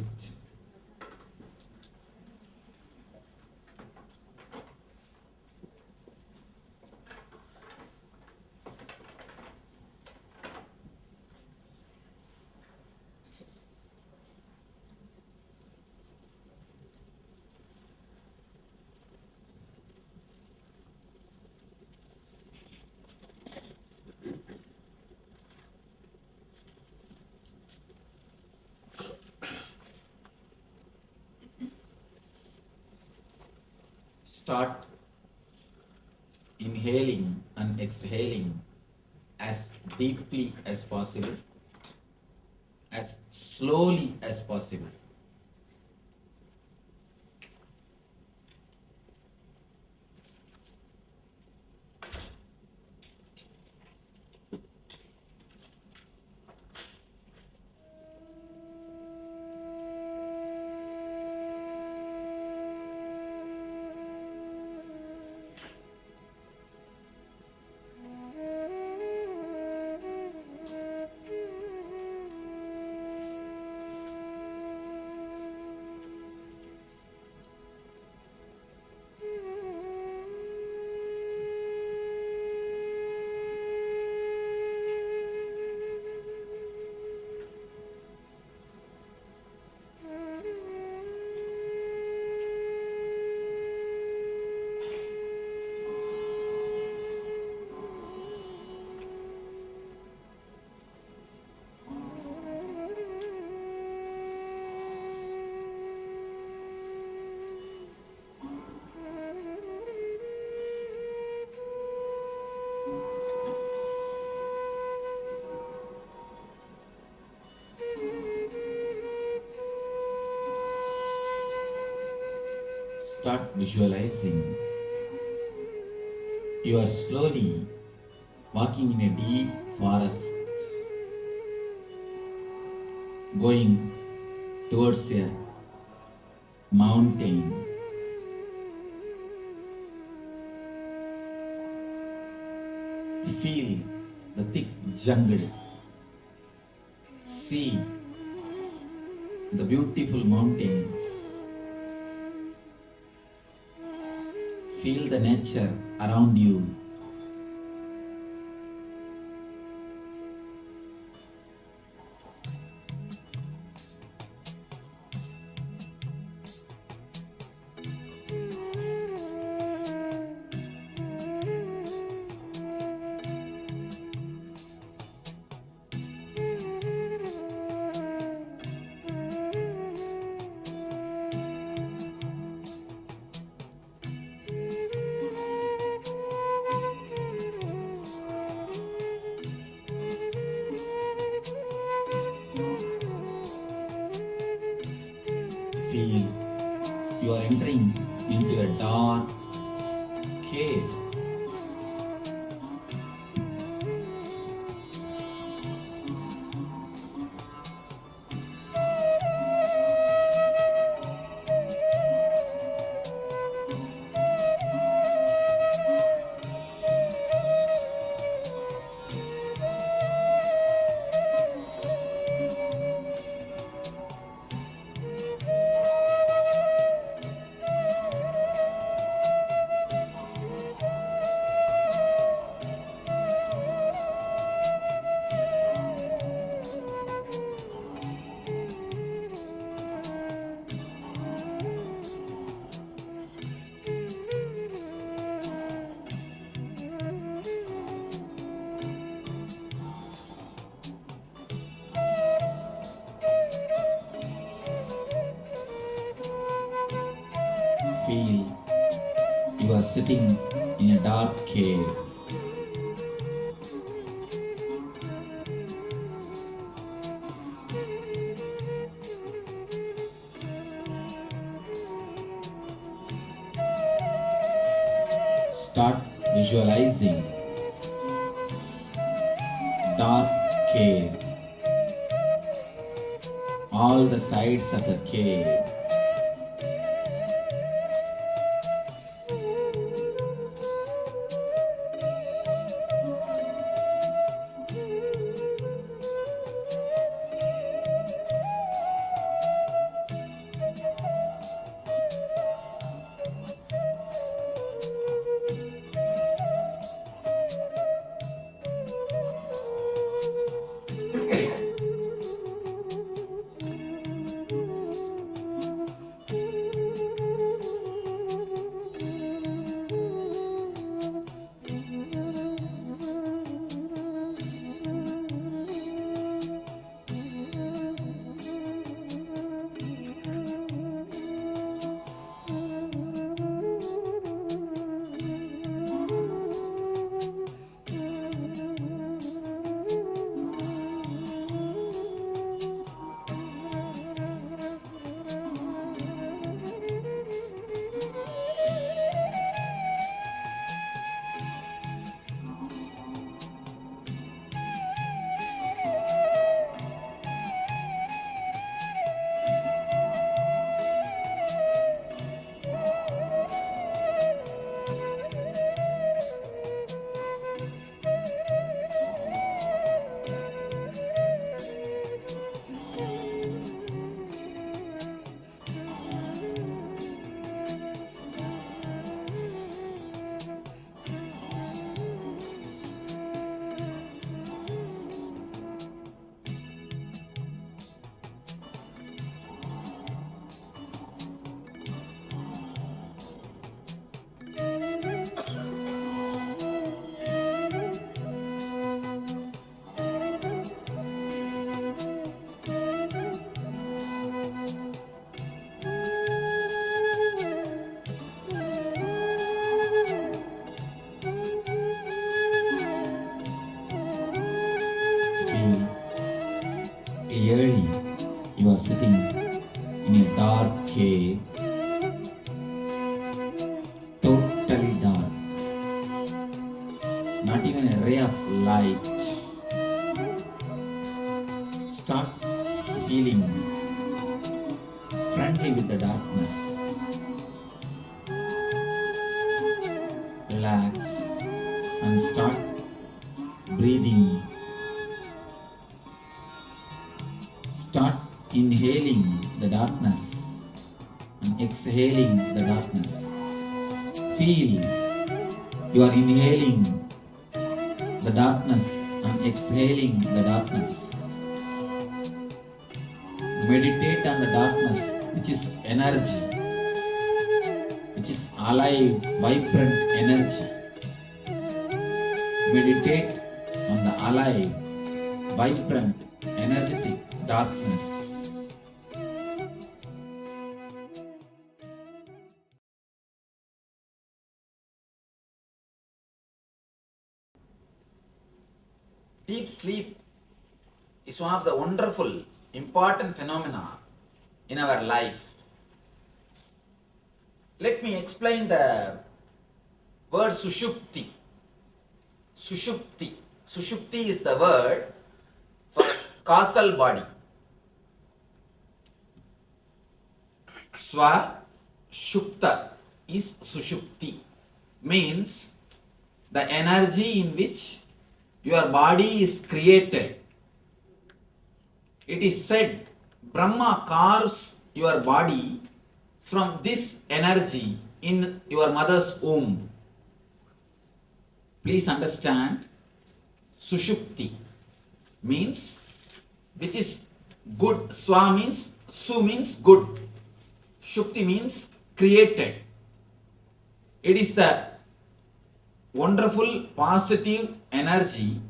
S3: Start inhaling and exhaling as deeply as possible, as slowly as possible. Start visualizing. You are slowly walking in a deep forest, going towards a mountain. Feel the thick jungle. See the beautiful mountains. Feel the nature around you. feel you are entering into a dark cave. Feel you are sitting in a dark cave. Start visualizing dark cave. All the sides of the cave. Clearly, you are sitting in a dark cave, totally dark, not even a ray of light. Start feeling friendly with the darkness. Relax and start breathing. Start inhaling the darkness and exhaling the darkness. Feel you are inhaling the darkness and exhaling the darkness. Meditate on the darkness, which is energy, which is alive, vibrant energy. Meditate on the alive, vibrant, energetic darkness. Deep sleep is one of the wonderful, important phenomena in our life. Let me explain the word sushupti. Sushupti. Sushupti is the word for causal body. Swa Shupta is Sushupti, means the energy in which your body is created. It is said Brahma carves your body from this energy in your mother's womb. Please understand, Sushupti means which is good. Swa means, Su means good. Shukti means created. It is the wonderful positive energy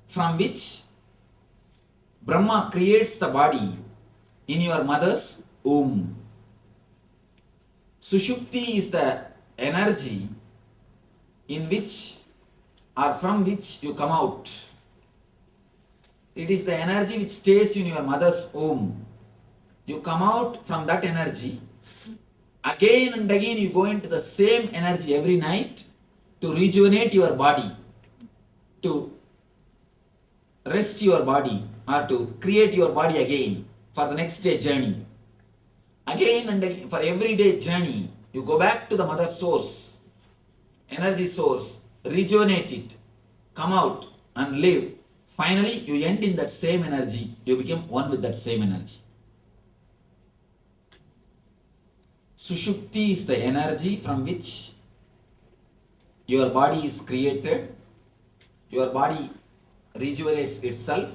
S3: from which Brahma creates the body in your mother's womb. Sushupti is the energy in which or from which you come out. It is the energy which stays in your mother's womb. You come out from that energy. Again and again you go into the same energy every night to rejuvenate your body, to rest your body, or to create your body again for the next day journey. Again and again, for every day journey, you go back to the mother source, energy source, rejuvenate it, come out and live. Finally, you end in that same energy, you become one with that same energy. Sushupti is the energy from which your body is created, your body rejuvenates itself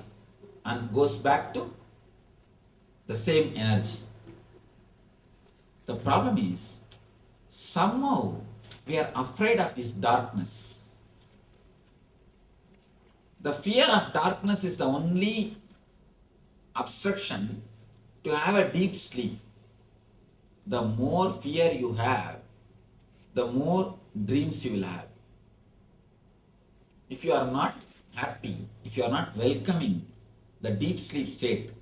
S3: and goes back to the same energy. The problem is, somehow we are afraid of this darkness. The fear of darkness is the only obstruction to have a deep sleep. The more fear you have, the more dreams you will have. If you are not happy, if you are not welcoming the deep sleep state,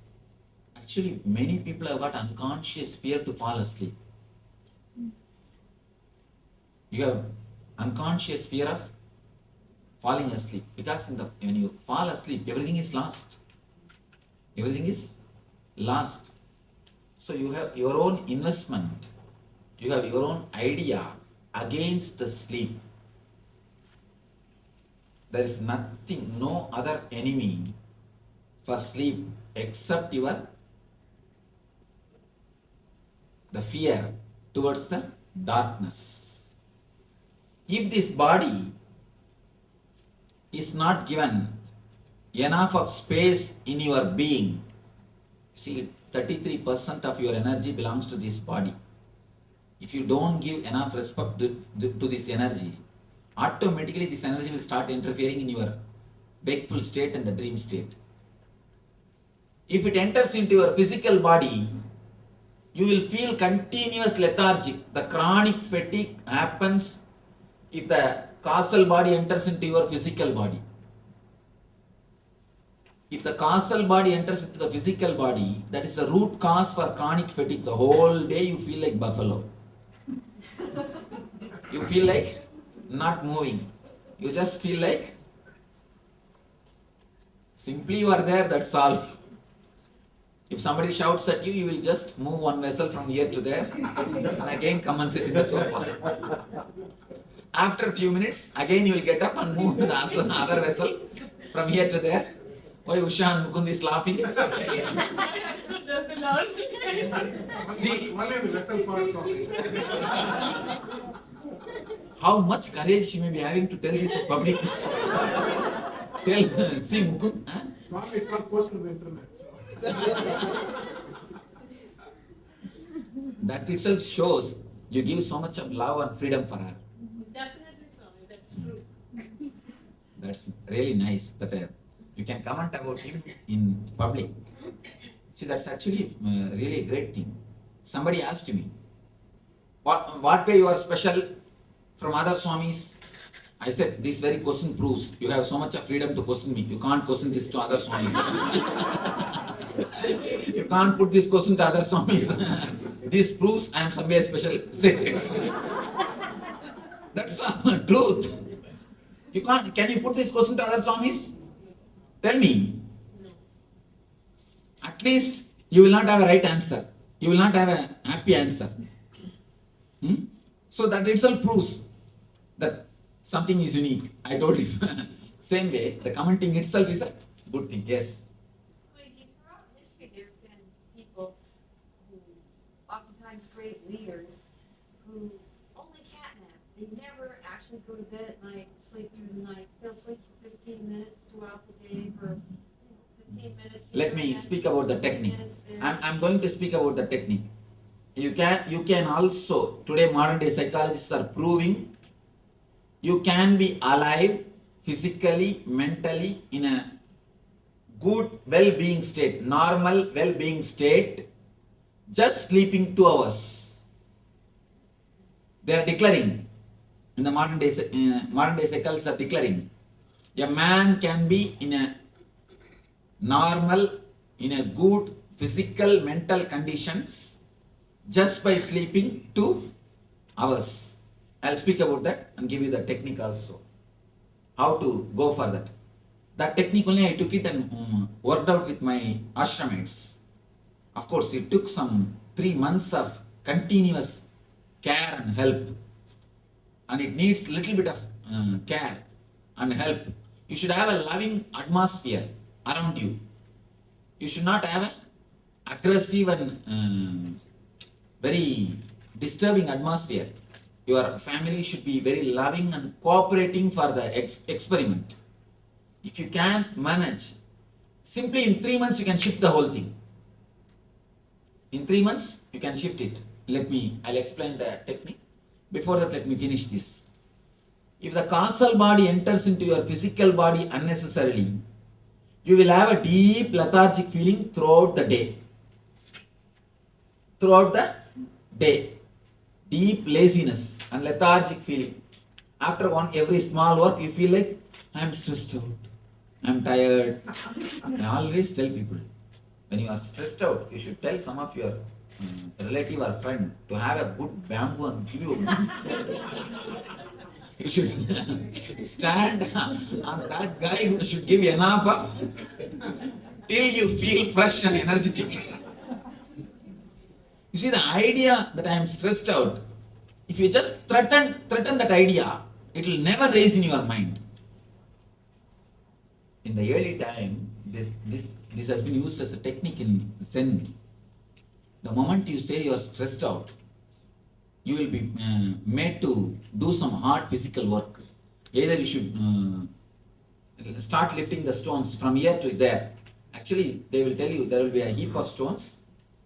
S3: actually many people have got unconscious fear to fall asleep. You have unconscious fear of falling asleep because when you fall asleep, everything is lost. Everything is lost. So you have your own investment, you have your own idea against the sleep. There is nothing, no other enemy for sleep except the fear towards the darkness. If this body is not given enough of space in your being, see, 33% of your energy belongs to this body. If you don't give enough respect to this energy, automatically this energy will start interfering in your wakeful state and the dream state. If it enters into your physical body, you will feel continuous lethargic. The chronic fatigue happens if the causal body enters into your physical body. If the causal body enters into the physical body, that is the root cause for chronic fatigue. The whole day you feel like buffalo. You feel like not moving. You just feel like simply you are there, that's all. If somebody shouts at you, you will just move one vessel from here to there and again come and sit in the sofa. After a few minutes, again you will get up and move the other vessel from here to there. Why Usha and Mukund is laughing? See how much courage she may be having to tell this publicly. See Mukund. Huh?
S4: Swami, it's not posted on the internet.
S3: That itself shows you give so much of love and freedom for her.
S5: Definitely, Swami, that's true.
S3: That's really nice that you can comment about him in public. See, that's actually really a great thing. Somebody asked me, what way you are special from other Swamis? I said, this very question proves you have so much of freedom to question me. You can't question this to other Swamis. You can't put this question to other Swamis. This proves I am somewhere special. Sit. That's the truth. You can't. Can you put this question to other Swamis? Tell me. At least you will not have a right answer. You will not have a happy answer. So that itself proves that something is unique. I told you. Same way, the commenting itself is a good thing. Yes.
S10: Throughout history, there have been people who, oftentimes great leaders, who only catnap. They never actually go to bed at night, sleep through the night. They'll sleep for 15 minutes throughout the day for 15 minutes.
S3: Let me speak about the technique. I'm going to speak about the technique. You can also, today modern day psychologists are proving you can be alive physically, mentally in a good well-being state, normal well-being state, just sleeping 2 hours. They are declaring, in the modern day psychologists are declaring, a man can be in a normal, in a good physical, mental conditions just by sleeping 2 hours. I'll speak about that and give you the technique also. How to go for that. That technique only I took it and worked out with my ashramites. Of course, it took some 3 months of continuous care and help. And it needs little bit of care and help. You should have a loving atmosphere around you. You should not have an aggressive and very disturbing atmosphere. Your family should be very loving and cooperating for the experiment. If you can manage, simply in 3 months you can shift the whole thing. In 3 months you can shift it. I'll explain the technique. Before that, let me finish this. If the causal body enters into your physical body unnecessarily, you will have a deep lethargic feeling throughout the day. Throughout the day. Deep laziness and lethargic feeling. After every small work, you feel like, I am stressed out, I am tired. I always tell people, when you are stressed out, you should tell some of your relative or friend to have a good bamboo and give you. You should stand on that guy who should give enough of till you feel fresh and energetic. You see, the idea that I am stressed out, if you just threaten that idea, it will never raise in your mind. In the early time, this has been used as a technique in Zen. The moment you say you are stressed out, you will be made to do some hard physical work. Either you should start lifting the stones from here to there. Actually, they will tell you there will be a heap of stones.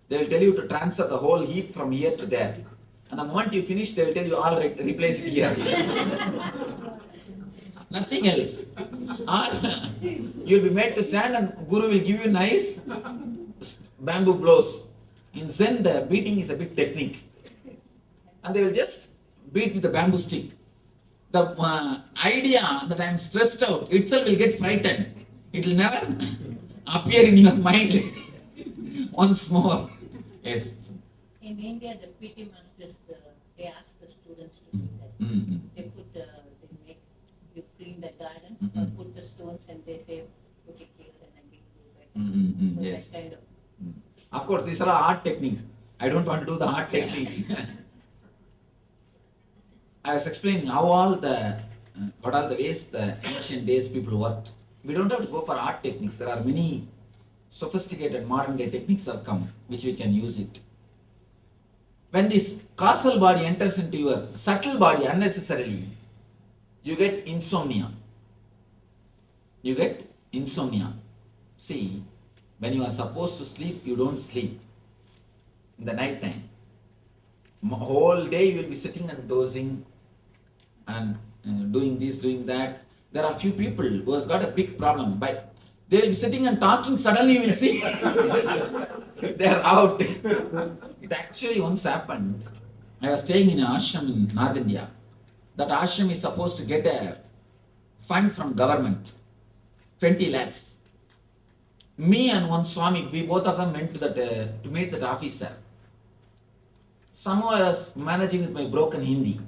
S3: They will tell you to transfer the whole heap from here to there. And the moment you finish, they will tell you, all right, replace it here. Nothing else. Or you will be made to stand and Guru will give you nice bamboo blows. In Zen, the beating is a big technique. And they will just beat with the bamboo stick. The idea that I am stressed out itself will get frightened. It will never appear in your mind once more. Yes.
S11: In India, the PT masters, they ask the students to do that. They make you clean the garden, or put the stones, and they say, put it here, and then we do it. So
S3: Yes.
S11: that kind of.
S3: Of course, these are art technique. I don't want to do the art techniques. I was explaining how what are the ways the ancient days people worked. We don't have to go for art techniques. There are many sophisticated modern day techniques have come, which we can use it. When this causal body enters into your subtle body unnecessarily, you get insomnia. You get insomnia. See, when you are supposed to sleep, you don't sleep in the night time. Whole day you will be sitting and dozing and doing this, doing that. There are few people who has got a big problem, but they will be sitting and talking, suddenly you will see they are out. It actually once happened. I was staying in an ashram in North India. That ashram is supposed to get a fund from government, 20 lakhs. Me and one Swami, we both of them went to that to meet that officer. somehow I was managing with my broken Hindi.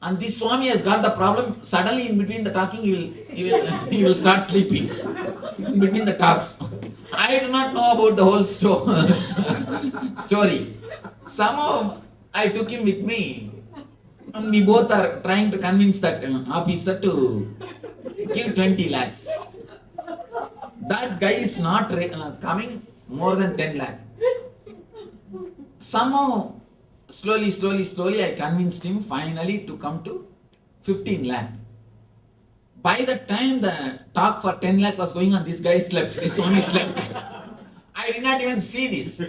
S3: And this Swami has got the problem. Suddenly, in between the talking, he will start sleeping. In between the talks. I do not know about the whole story. Somehow, I took him with me. And we both are trying to convince that officer to give 20 lakhs. That guy is not coming more than 10 lakh. Somehow, slowly, I convinced him finally to come to 15 lakh. By the time the talk for 10 lakh was going on, this guy slept. This Swami slept. I did not even see this.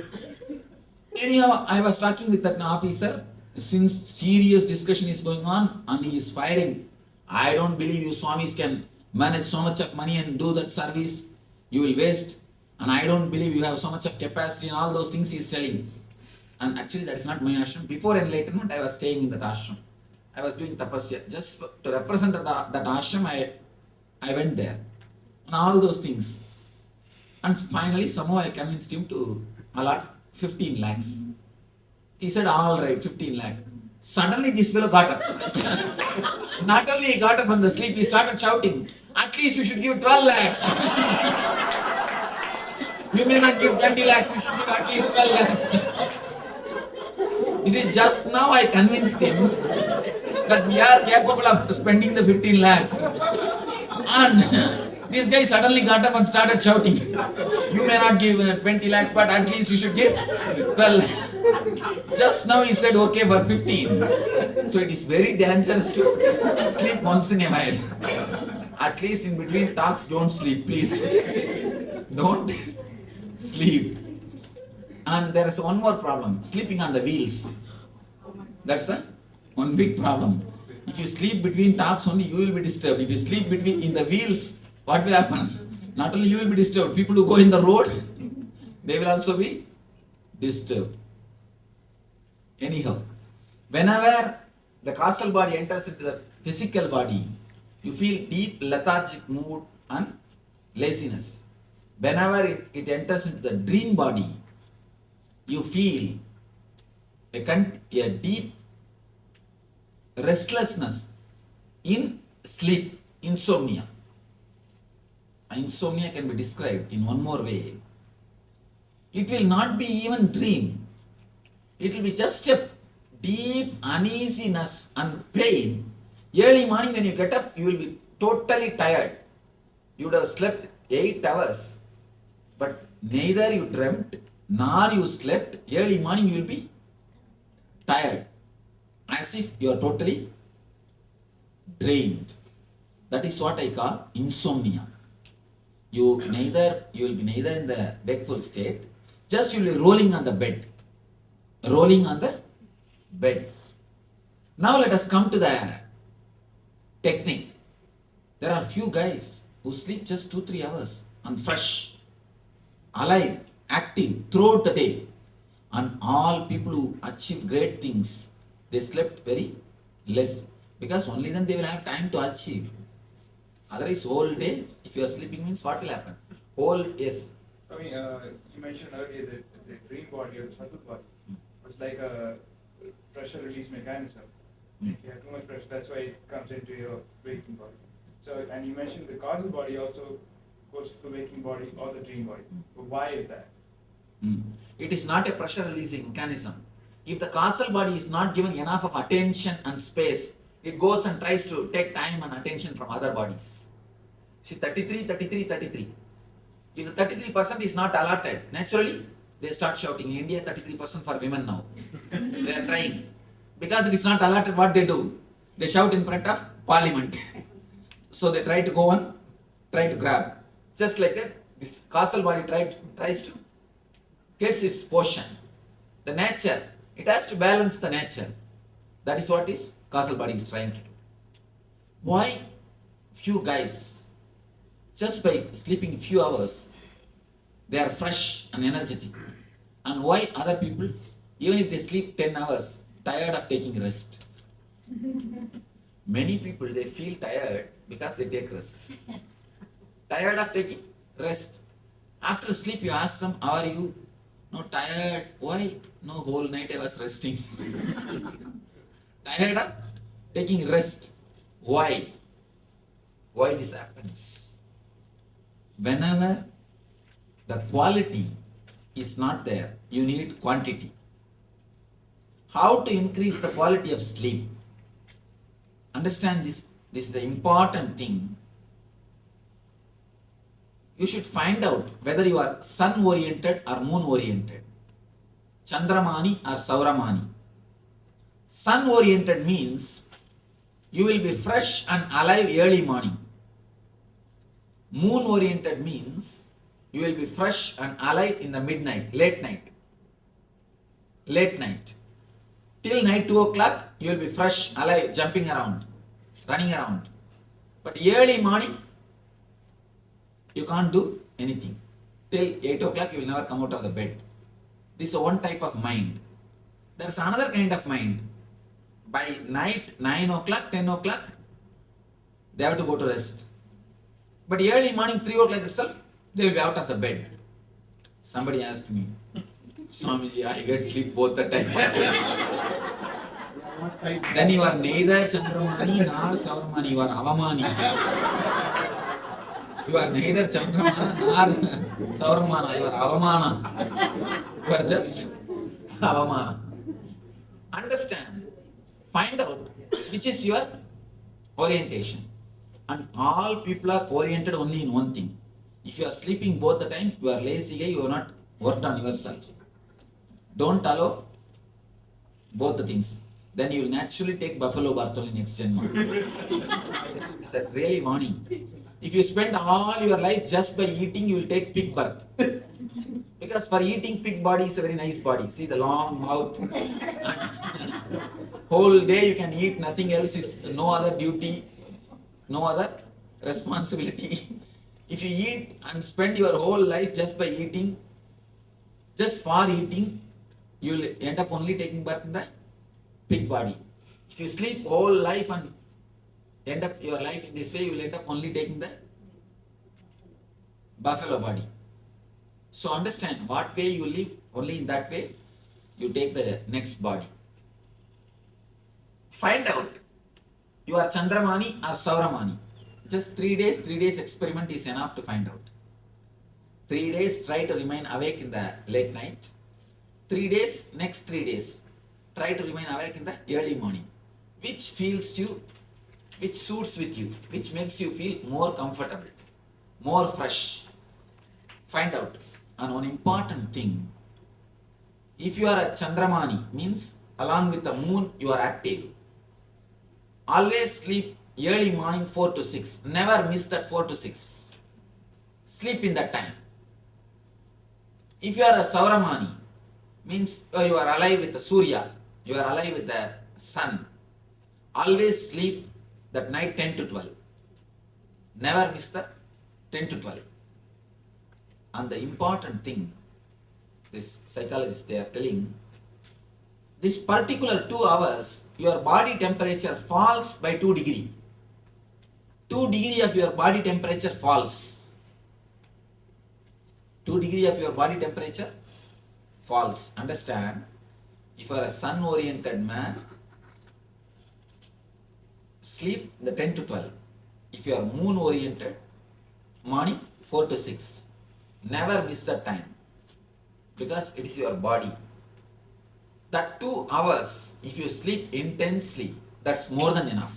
S3: Anyhow, I was talking with that officer. Since serious discussion is going on and he is firing, I don't believe you Swamis can manage so much of money and do that service. You will waste. And I don't believe you have so much of capacity and all those things he is telling. And actually that is not my ashram. Before enlightenment, I was staying in that ashram. I was doing tapasya. Just to represent that ashram, I went there. And all those things. And finally, somehow I convinced him to allot 15 lakhs. He said, all right, 15 lakh. Suddenly this fellow got up. Not only he got up from the sleep, he started shouting, at least you should give 12 lakhs. You may not give 20 lakhs, you should give at least 12 lakhs. You see, just now I convinced him that we are capable of spending the 15 lakhs. And this guy suddenly got up and started shouting, you may not give 20 lakhs, but at least you should give 12 lakhs. Just now he said okay for 15. So it is very dangerous to sleep once in a while. At least in between talks, don't sleep, please. Don't sleep. And there is one more problem, sleeping on the wheels. That's one big problem. If you sleep between talks only, you will be disturbed. If you sleep in the wheels, what will happen? Not only you will be disturbed, people who go in the road, they will also be disturbed. Anyhow, whenever the causal body enters into the physical body, you feel deep lethargic mood and laziness. Whenever it enters into the dream body, you feel a deep restlessness in sleep, insomnia. Insomnia can be described in one more way. It will not be even dream. It will be just a deep uneasiness and pain. Early morning when you get up, you will be totally tired. You would have slept 8 hours, but neither you dreamt nor you slept. Early morning you will be tired, as if you are totally drained. That is what I call insomnia. You will be neither in the wakeful state, just you will be rolling on the bed. Now let us come to the technique. There are few guys who sleep just 2-3 hours and fresh, alive, active throughout the day. And all people who achieve great things, they slept very less, because only then they will have time to achieve. Otherwise, whole day, if you are sleeping, means what will happen? Yes.
S7: I mean, you mentioned earlier that the dream body or the subtle body was like a pressure release mechanism. If you have too much pressure, that's why it comes into your waking body. So, and you mentioned the causal body also goes to the waking body or the dream body. But why is that?
S3: It is not a pressure releasing mechanism. If the causal body is not given enough of attention and space, it goes and tries to take time and attention from other bodies. See, 33. If the 33% is not allotted, naturally they start shouting. In India, 33% for women now. They are trying. Because it is not allotted, what they do? They shout in front of parliament. So they try to go on, try to grab. Just like that, this causal body tries to get its portion. The nature, it has to balance the nature. That is what is causal body is trying to do. Why few guys, just by sleeping few hours, they are fresh and energetic? And why other people, even if they sleep 10 hours, tired of taking rest? Many people, they feel tired because they take rest. Tired of taking rest. After sleep, you ask them, how are you? No, tired. Why? No, whole night I was resting. Tired of taking rest. Why? Why this happens? Whenever the quality is not there, you need quantity. How to increase the quality of sleep? Understand this. This is the important thing. You should find out whether you are sun oriented or moon oriented, Chandramani or Sauramani. Sun oriented means you will be fresh and alive early morning. Moon oriented means you will be fresh and alive in the midnight, late night. Late night. Till night 2 o'clock, you will be fresh, alive, jumping around, running around. But early morning, you can't do anything. Till 8 o'clock, you will never come out of the bed. This is one type of mind. There is another kind of mind. By night, 9 o'clock, 10 o'clock, they have to go to rest. But early morning, 3 o'clock itself, they will be out of the bed. Somebody asked me, Swamiji, I get sleep both the time. Then you are neither Chandramani nor Sauramani, you are Avamani. You are neither Chandramana nor Sauramana, you are Avamana. You are just Avamana. Understand, find out which is your orientation. And all people are oriented only in one thing. If you are sleeping both the time, you are lazy guy, you have not worked on yourself. Don't allow both the things. Then you will naturally take buffalo birth only next Janma. It's a really warning. If you spend all your life just by eating, you will take pig birth. Because for eating, pig body is a very nice body. See the long mouth. Whole day you can eat, nothing else is, no other duty, no other responsibility. If you eat and spend your whole life just by eating, just for eating, you will end up only taking birth in the pig body. If you sleep whole life and end up your life in this way, you will end up only taking the buffalo body. So understand what way you live, only in that way you take the next body. Find out you are Chandramani or Sauramani. Just 3 days experiment is enough to find out. 3 days try to remain awake in the late night. 3 days, next 3 days, try to remain awake in the early morning. Which feels you, which suits with you, which makes you feel more comfortable, more fresh. Find out. And one important thing, if you are a Chandramani, means along with the moon you are active. Always sleep early morning 4 to 6. Never miss that 4 to 6. Sleep in that time. If you are a Sauramani, means you are alive with the Surya, you are alive with the sun. Always sleep that night 10 to 12. Never miss the 10 to 12. And the important thing, this psychologist they are telling, this particular 2 hours, your body temperature falls by 2 degrees. 2 degrees of your body temperature falls. 2 degrees of your body temperature falls. Understand? If you are a sun-oriented man, sleep the 10 to 12. If you are moon-oriented, morning 4 to 6. Never miss that time, because it is your body. That 2 hours, if you sleep intensely, that's more than enough.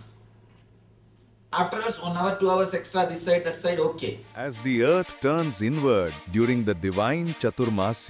S3: Afterwards, 1 hour, 2 hours extra, this side, that side, okay.
S1: As the earth turns inward during the divine Chaturmasya,